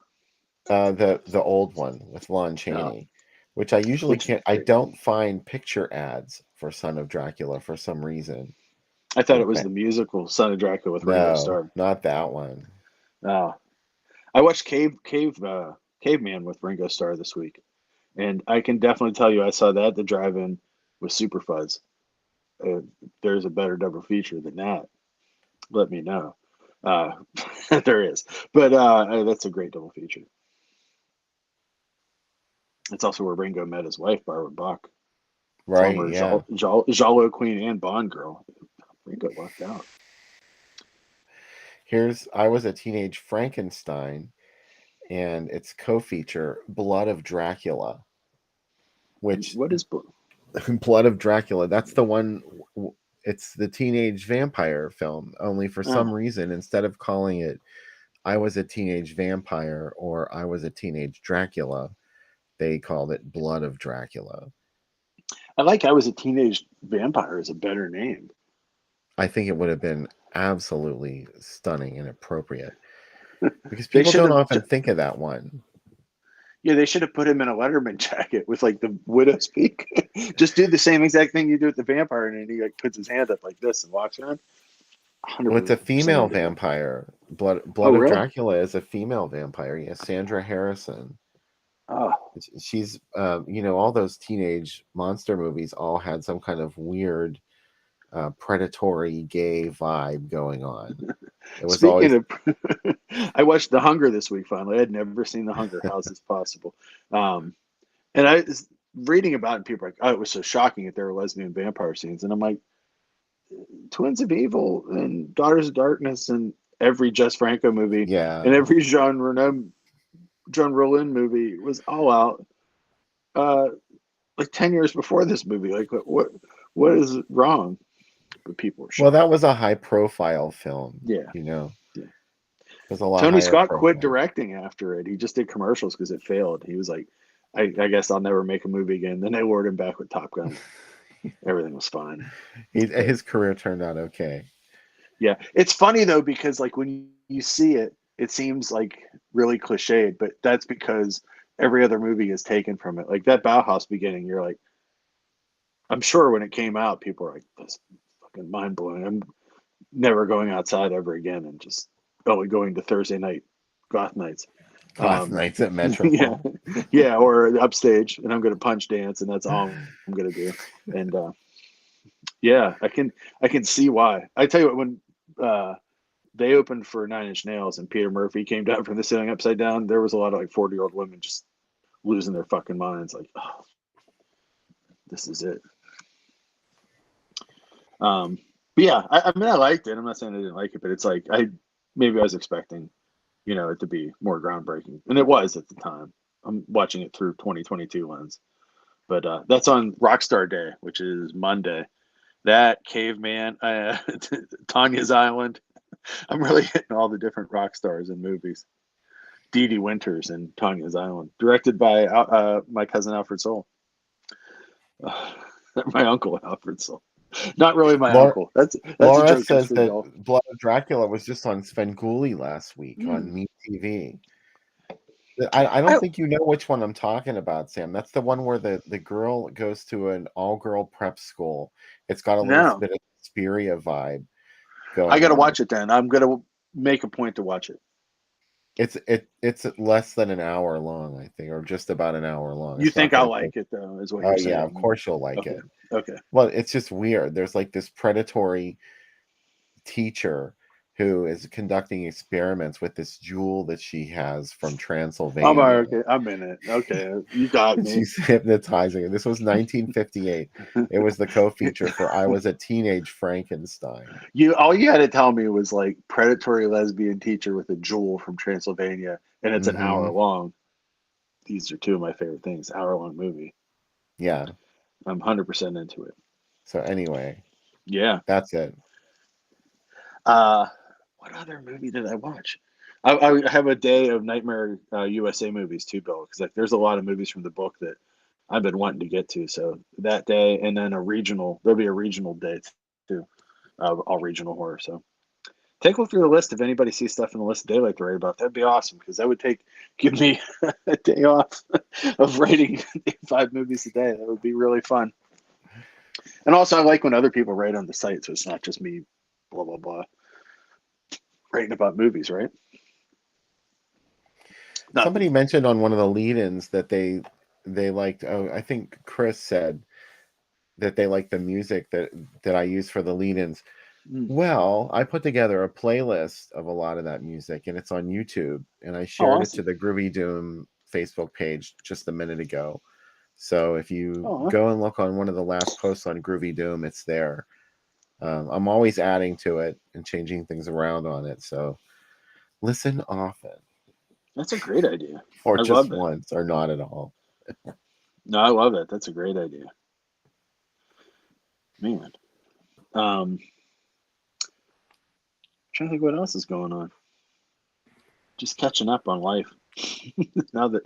The old one with Lon No. Chaney, which I usually Which can't. I don't find picture ads for Son of Dracula for some reason. I thought Like, it was the musical Son of Dracula with Ringo no, Starr. not that one. Oh, I watched Caveman with Ringo Starr this week, and I can definitely tell you I saw that at the drive-in with Super Fuzz. If there's a better double feature than that, let me know. Uh, there is, but that's a great double feature. It's also where Ringo met his wife, Barbara Bach, Right? former Yeah. Jalo Queen and Bond girl. Ringo lucked out. Here's I Was a Teenage Frankenstein, and its co-feature Blood of Dracula, which What is Blood of Dracula. That's the one. It's the teenage vampire film. Only for oh, some reason, instead of calling it "I Was a Teenage Vampire" or "I Was a Teenage Dracula," they called it Blood of Dracula. I Was a Teenage Vampire is a better name. I think it would have been absolutely stunning and appropriate because They people should don't have often think of that one. Yeah, they should have put him in a Letterman jacket with like the widow's peak. Just do the same exact thing you do with the vampire, and then he like puts his hand up like this and walks around. Well, it's a 100% female into that. vampire. Oh, Blood of really? Dracula is a female vampire. Yes, Sandra Harrison. Oh, She's, all those teenage monster movies all had some kind of weird, predatory gay vibe going on. It was speaking always, of, I watched The Hunger this week. Finally, I had never seen The Hunger. How is this possible? Um, and I was reading about it, and people were like, "Oh, it was so shocking that there were lesbian vampire scenes." And I'm like, Twins of Evil and Daughters of Darkness and every Jess Franco movie and yeah. every John Rollin movie was all out uh like 10 years before this movie. Like what is wrong? But people were Well, that shocked. was a high profile film. Yeah. It Yeah. was a lot Tony higher Scott quit profile. directing after it. He just did commercials because it failed. He was like, I guess I'll never make a movie again. Then they lured him back with Top Gun. Everything was fine. But His career turned out okay. yeah, it's funny though because like when you see it, it seems like really cliched, but that's because every other movie is taken from it. Like that Bauhaus beginning, you're like, I'm sure when it came out, people were like, "This is fucking mind blowing. I'm never going outside ever again," and just only going to Thursday night goth nights. Goth Um, Nights at yeah, Metropole. yeah, or upstage, and I'm going to punch dance, and that's all I'm going to do. And yeah, I can see why. I tell you what, when uh, they opened for Nine Inch Nails and Peter Murphy came down from the ceiling upside down, there was a lot of like 40-year-old women just losing their fucking minds, like, oh, this is it. Um, but yeah, I mean, I liked it. I'm not saying I didn't like it, but it's like maybe I was expecting, it to be more groundbreaking, and it was at the time. I'm watching it through 2022 lens, but that's on Rockstar Day, which is Monday. That Caveman, Tanya's Island. I'm really hitting all the different rock stars in movies. Dee Dee Winters and Tanya's Island, directed by my cousin Alfred Soul. My uncle Alfred Soul. Not really my Laura, uncle. That's a Laura joke just says for that y'all. Blood of Dracula was just on Svengoolie last week on Me TV. I don't think you know which one I'm talking about, Sam. That's the one where the girl goes to an all-girl prep school. It's got a little No, bit of Suspiria vibe I going got to on. watch it then. I'm gonna make a point to watch it. It's less than an hour long, I think, or just about an hour long. You It's not think I'll gonna like take. it though? Is what Oh you're yeah, of saying? course you'll like Okay. it. Okay. Well, it's just weird. There's like this predatory teacher who is conducting experiments with this jewel that she has from Transylvania. Okay. I'm in it. Okay, you got me. She's hypnotizing her. This was 1958. It was the co-feature for I Was a Teenage Frankenstein. All you had to tell me was like predatory lesbian teacher with a jewel from Transylvania, and it's an hour long. These are two of my favorite things. Hour-long movie. Yeah. I'm 100% into it. So anyway, Yeah. that's it. What other movie did I watch? I have a day of Nightmare USA movies too, Bill, because like there's a lot of movies from the book that I've been wanting to get to. So that day, and then there'll be a regional day too, all regional horror. So take a look through the list. If anybody sees stuff in the list they like to write about, that'd be awesome because that would give me a day off of writing 5 movies a day. That would be really fun. And also, I like when other people write on the site, so it's not just me, blah blah blah, writing about movies, right? Somebody mentioned on one of the lead-ins that they liked. Oh, I think Chris said that they like the music that I use for the lead-ins. Well, I put together a playlist of a lot of that music, and it's on YouTube, and I shared it to the Groovy Doom Facebook page just a minute ago. So if you go and look on one of the last posts on Groovy Doom, it's there. I'm always adding to it and changing things around on it. So listen often. That's a great idea. Or I just love that. once, or not at all. No, I love it. That's a great idea. Man. Trying to think what else is going on. Just catching up on life. now that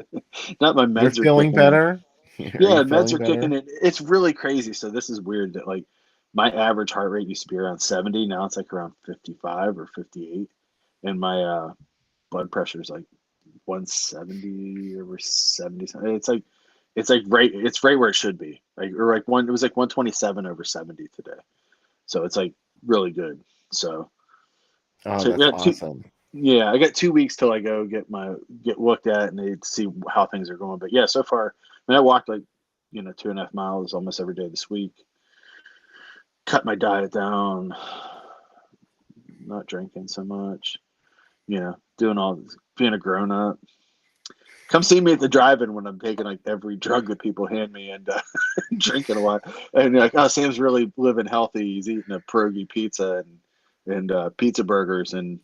my meds are feeling kicking better. Yeah, meds are kicking in. It's really crazy. So this is weird that like my average heart rate used to be around 70. Now it's like around 55 or 58, and my blood pressure is like 170 over 70. It's right where it should be. Like or like it was like 127 over 70 today. So it's like really good. So that's awesome. Yeah, I got 2 weeks till I go get looked at and they see how things are going. But yeah, so far, I walked like 2.5 miles almost every day this week. Cut my diet down, not drinking so much. Doing all this, being a grown up. Come see me at the drive-in when I'm taking like every drug that people hand me and drinking a lot. And you're like, oh, Sam's really living healthy. He's eating a pierogi pizza and pizza burgers and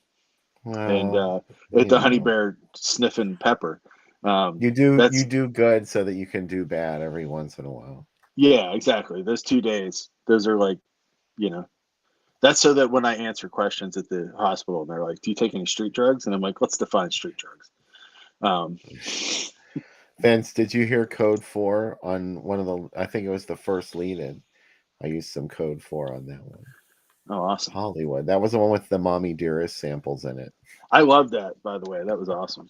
at the Honey Bear sniffing pepper. You do good so that you can do bad every once in a while. Yeah, exactly. Those 2 days, those are like, that's so that when I answer questions at the hospital, and they're like, "Do you take any street drugs?" And I'm like, "Let's define street drugs." Vince, did you hear Code 4 on one of the? I think it was the first lead-in. I used some Code 4 on that one. Oh, awesome! Hollywood. That was the one with the Mommy Dearest samples in it. I love that. By the way, that was awesome.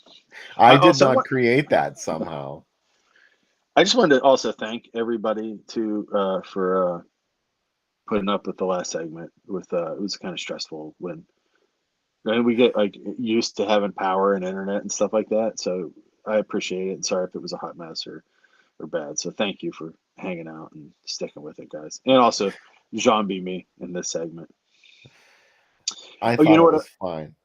I did not create that somehow. I just wanted to also thank everybody for putting up with the last segment. With it was kind of stressful when we get like used to having power and internet and stuff like that. So I appreciate it. And sorry if it was a hot mess or bad. So thank you for hanging out and sticking with it, guys. And also Jean beat me in this segment. I thought it was fine.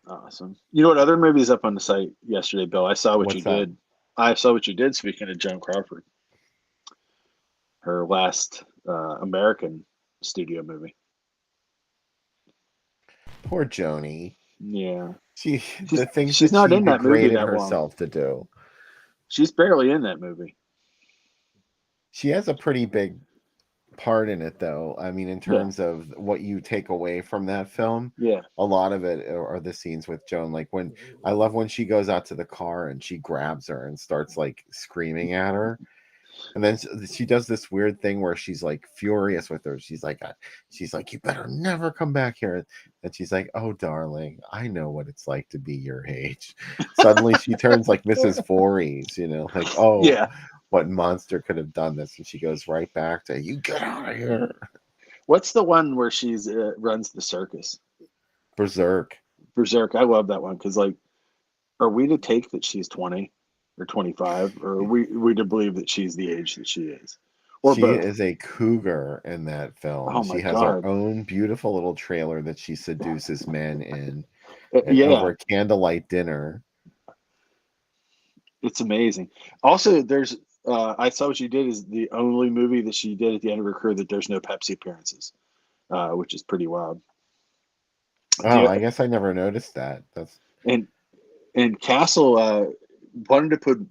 Awesome. You know what other movie is up on the site yesterday, Bill? I saw what you that? did. I saw what you did. Speaking of Joan Crawford, her last American studio movie. Poor Joni. Yeah, she's not in that movie that herself to do. She's barely in that movie. She has a pretty big part in it, though. I mean, in Yeah, terms of what you take away from that film, yeah, a lot of it are the scenes with Joan. Like when I love when she goes out to the car and she grabs her and starts like screaming at her. And then she does this weird thing where she's like furious with her. She's like, you better never come back here. And she's like, oh, darling, I know what it's like to be your age. Suddenly she turns like Mrs. Voorhees, like, oh, yeah. what monster could have done this? And she goes right back to, you get out of here. What's the one where she's runs the circus? Berserk. Berserk. I love that one because, like, are we to take that she's 20 or 25, or are we to believe that she's the age that she is, or She both? is a cougar in that film. Oh my She has her God. own beautiful little trailer that she seduces men in and over Yeah, a candlelight dinner. it's amazing. Also, there's I saw what she did is the only movie that she did at the end of her career that there's no Pepsi appearances, which is pretty wild. Do Oh, you, I guess I never noticed that. That's and and Castle wanted to put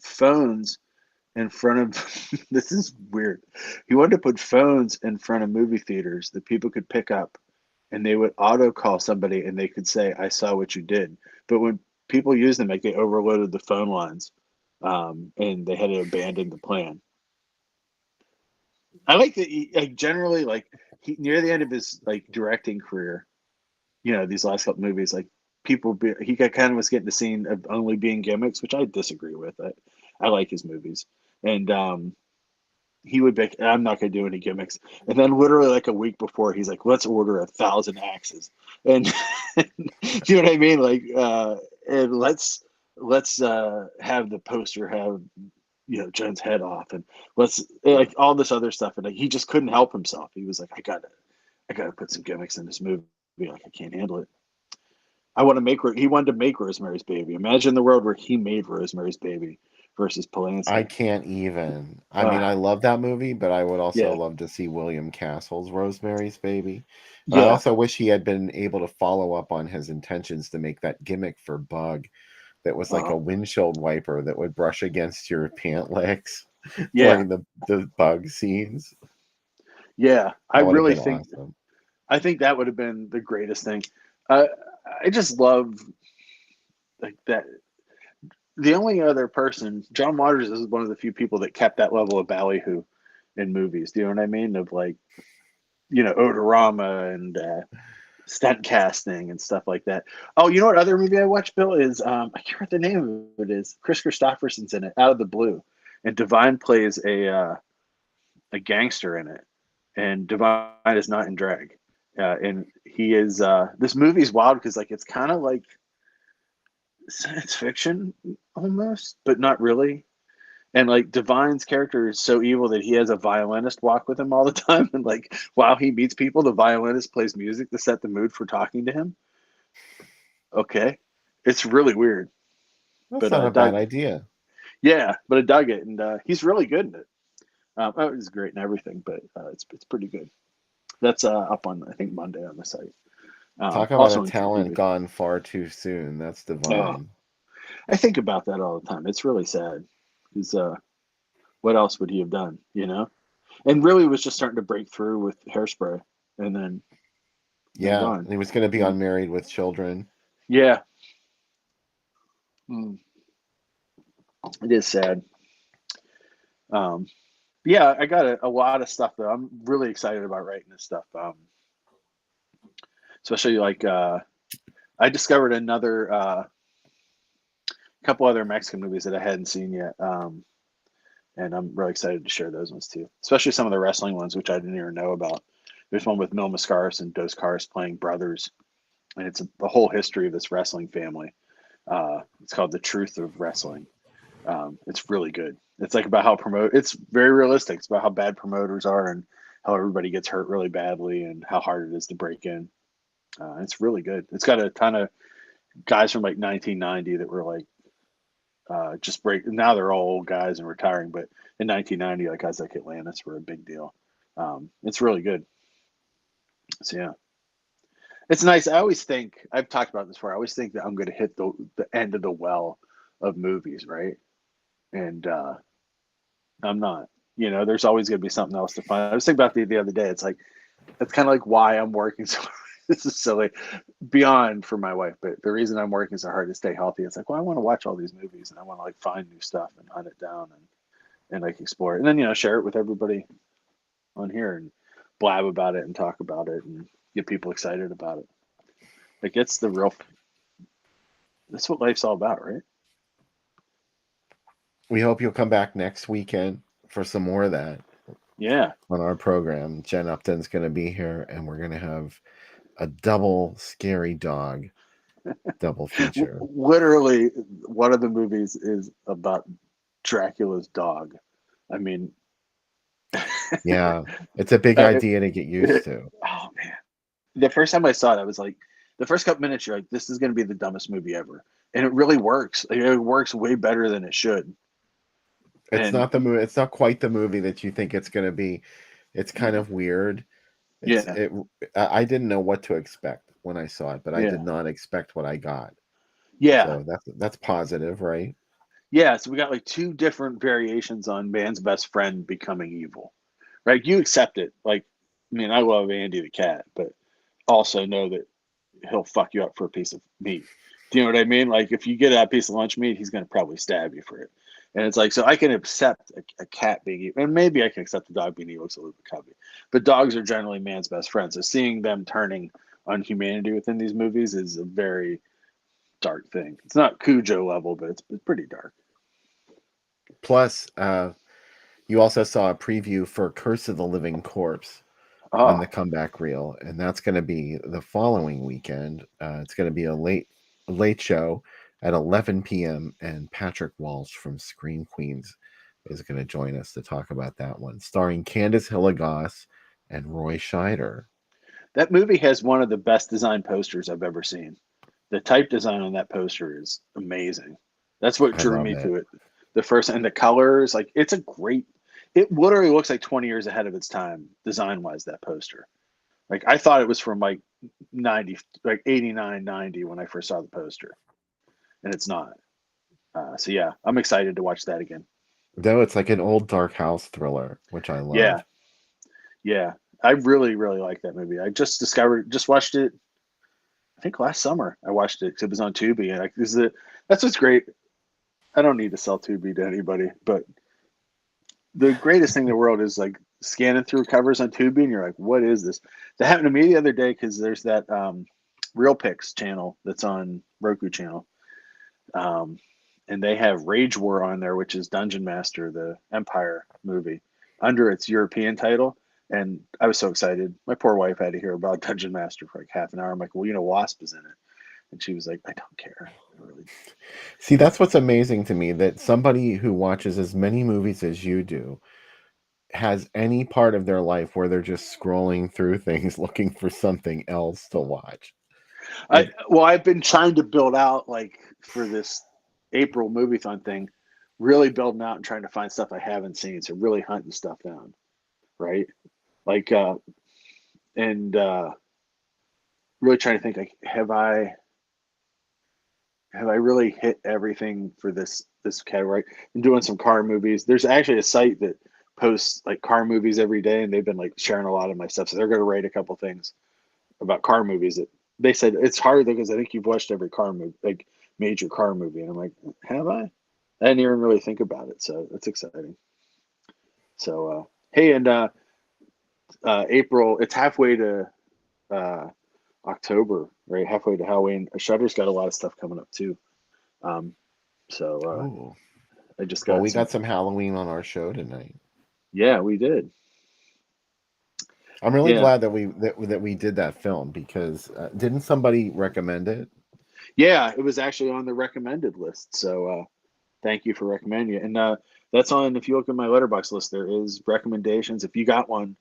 phones in front of this is weird. He wanted to put phones in front of movie theaters that people could pick up and they would auto call somebody and they could say, I saw what you did. But when people used them, like they overloaded the phone lines, and they had to abandon the plan. I like that he, like generally like he near the end of his like directing career, these last couple movies, like he got kind of was getting the scene of only being gimmicks, which I disagree with. I like his movies. And he would be, I'm not going to do any gimmicks. And then literally like a week before, he's like, let's order 1,000 axes. And you know what I mean? Like, and let's have the poster have, Jen's head off and let's like all this other stuff. And like, he just couldn't help himself. He was like, I gotta put some gimmicks in this movie. Like, I can't handle it. He wanted to make Rosemary's Baby. Imagine the world where he made Rosemary's Baby versus I Polanski. can't even. I mean, I Ah, love that movie, but I would also yeah, love to see William Castle's Rosemary's Baby. And I yeah. also wish he had been able to follow up on his intentions to make that gimmick for Bug that was like Uh, a windshield wiper that would brush against your pant legs yeah, during the bug scenes. yeah. That would have been awesome. I think that would have been the greatest thing. Uh, I just love like that. The only other person, John Waters, is one of the few people that kept that level of ballyhoo in movies. Do you know what I mean? Of like, Odorama and stunt casting and stuff like that. Oh, you know what other movie I watched, Bill, is I can't remember what the name of it is. Chris Christopherson's in it, Out of the Blue, and Divine plays a gangster in it, and Divine is not in drag, and he is. This movie's wild because like it's kind of like science fiction almost, but not really. And like Divine's character is so evil that he has a violinist walk with him all the time, and like while he meets people, the violinist plays music to set the mood for talking to him. Okay, it's really weird, That's but not a bad idea. yeah, but I dug it, and he's really good in it. He's great in everything, but it's pretty good. That's up on I think Monday on the site. Talk about a Also on talent Tubi. gone far too soon. That's Oh, divine. I think about that all the time. It's really sad. Because what else would he have done? And really was just starting to break through with Hairspray, and then Yeah, gone. and he was going to be Mm. on Married with Children. Yeah, mm. It is sad. Um, yeah, I got a lot of stuff though. I'm really excited about writing this stuff. Especially like I discovered another couple other Mexican movies that I hadn't seen yet. And I'm really excited to share those ones too, especially some of the wrestling ones, which I didn't even know about. There's one with Mil Mascaras and Dos Caras playing brothers, and it's the whole history of this wrestling family. It's called The Truth of Wrestling. It's really good. It's like about how it's very realistic. It's about how bad promoters are and how everybody gets hurt really badly and how hard it is to break in. It's really good. It's got a ton of guys from like 1990 that were like just break. Now they're all old guys and retiring, but in 1990, like guys like Atlantis were a big deal. It's really good. So yeah, it's nice. I always think I've talked about this before. I always think that I'm going to hit the end of the well of movies, right? And I'm not. You know, there's always going to be something else to find. I was thinking about the other day. It's like, that's kind of like why I'm working so this is silly beyond for my wife, but the reason I'm working so hard to stay healthy, it's like, well, I want to watch all these movies and I want to like find new stuff and hunt it down and like explore it. And then, you know, share it with everybody on here and blab about it and talk about it and get people excited about it. Like it's the real, that's what life's all about, right? We hope you'll come back next weekend for some more of that. Yeah. On our program. Jen Upton's going to be here, and we're going to have a double scary dog double feature. Literally, one of the movies is about Dracula's dog. I mean, yeah, it's a big idea to get used to. Oh man, the first time I saw it, I was like, the first couple minutes, you're like, this is going to be the dumbest movie ever, and it really works. It works way better than it should. It's not the movie. It's not quite the movie that you think it's going to be. It's kind of weird. I didn't know what to expect when I saw it, but I did not expect what I got. Yeah. So that's positive, right? Yeah. So we got like two different variations on man's best friend becoming evil, right? You accept it. Like, I mean, I love Andy the cat, but also know that he'll fuck you up for a piece of meat. Do you know what I mean? Like if you get that piece of lunch meat, he's going to probably stab you for it. And it's like, so I can accept a cat being evil, and maybe I can accept a dog being evil because a little bit cubby. But dogs are generally man's best friend. So seeing them turning on humanity within these movies is a very dark thing. It's not Cujo level, but it's pretty dark. Plus, you also saw a preview for Curse of the Living Corpse on the comeback reel, and that's going to be the following weekend. It's going to be a late show at 11 p.m. and Patrick Walsh from Scream Queens is going to join us to talk about that one, starring Candace Hilligoss and Roy Scheider. That movie has one of the best design posters I've ever seen. The type design on that poster is amazing. That's what drew me to it. The first, and the colors, like it's a great, it literally looks like 20 years ahead of its time design wise, that poster. Like I thought it was from like 90, like 89, 90 when I first saw the poster. And it's not. So yeah, I'm excited to watch that again. No, it's like an old dark house thriller, which I love. Yeah. I really, really like that movie. I just watched it. I think last summer I watched it because it was on Tubi, and like that's what's great. I don't need to sell Tubi to anybody, but the greatest thing in the world is like scanning through covers on Tubi, and you're like, "What is this?" That happened to me the other day because there's that Real Pix channel that's on Roku channel. And they have Rage War on there, which is Dungeon Master, the Empire movie, under its European title. And I was so excited. My poor wife had to hear about Dungeon Master for like half an hour. I'm like, well, you know, Wasp is in it. And she was like, I don't care. Really. See, that's what's amazing to me, that somebody who watches as many movies as you do has any part of their life where they're just scrolling through things looking for something else to watch. I've been trying to build out, like, for this April movie-thon thing, really building out and trying to find stuff I haven't seen. So really hunting stuff down, right? Like, and really trying to think, like, have I really hit everything for this category? I'm doing some car movies. There's actually a site that posts like car movies every day, and they've been like sharing a lot of my stuff. So they're going to rate a couple things about car movies that they said it's hard because I think you've watched every car movie, like major car movie. And I'm like, have I? I didn't even really think about it. So that's exciting. So, hey, and April, it's halfway to October, right? Halfway to Halloween. Shudder's got a lot of stuff coming up too. I just got. Well, we got some Halloween on our show tonight. Yeah, we did. I'm really glad that we did that film, because didn't somebody recommend it? Yeah, it was actually on the recommended list. So thank you for recommending it. And that's on, if you look at my letterbox list, there is recommendations. If you got one,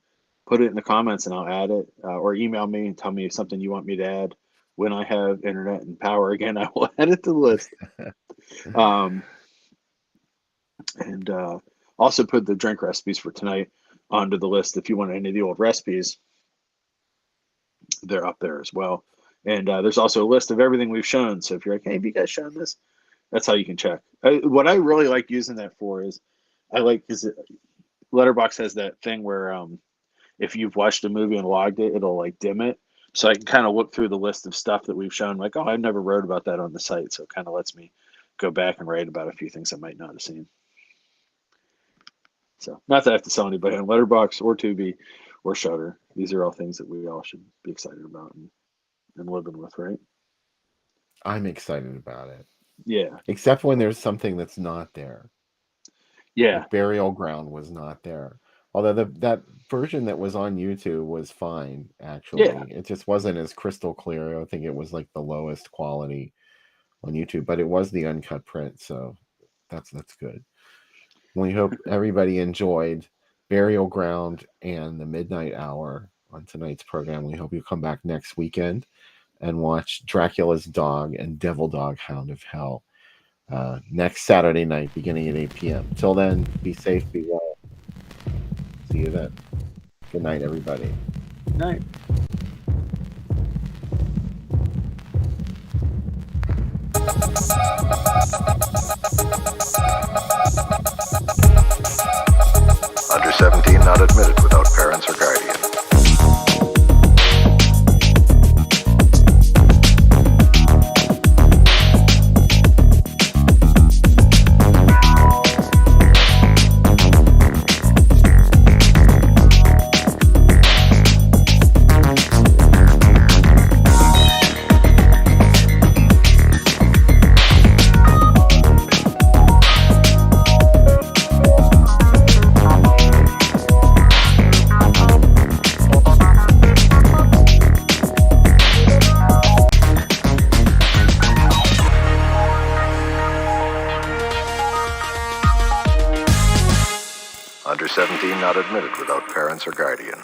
put it in the comments and I'll add it, or email me and tell me something you want me to add. When I have internet and power again, I will add it to the list. And also put the drink recipes for tonight onto the list. If you want any of the old recipes, they're up there as well. And there's also a list of everything we've shown. So if you're like, hey, have you guys shown this? That's how you can check. What I really like using that for is, Letterbox has that thing where if you've watched a movie and logged it, it'll like dim it. So I can kind of look through the list of stuff that we've shown, like, oh, I've never wrote about that on the site. So it kind of lets me go back and write about a few things I might not have seen. So not that I have to sell anybody on Letterbox or Tubi or Shudder. These are all things that we all should be excited about and living with, right? I'm excited about it. Yeah. Except when there's something that's not there. Yeah. Like Burial Ground was not there. Although that version that was on YouTube was fine, actually. Yeah. It just wasn't as crystal clear. I think it was like the lowest quality on YouTube, but it was the uncut print, so that's good. We hope everybody enjoyed Burial Ground and The Midnight Hour on tonight's program. We hope you come back next weekend and watch Dracula's Dog and Devil Dog Hound of Hell next Saturday night, beginning at 8 p.m. Till then, be safe, be well. See you then. Good night, everybody. Good night. Under 17 not admitted without parents or guardian. Under 17 not admitted without parents or guardian.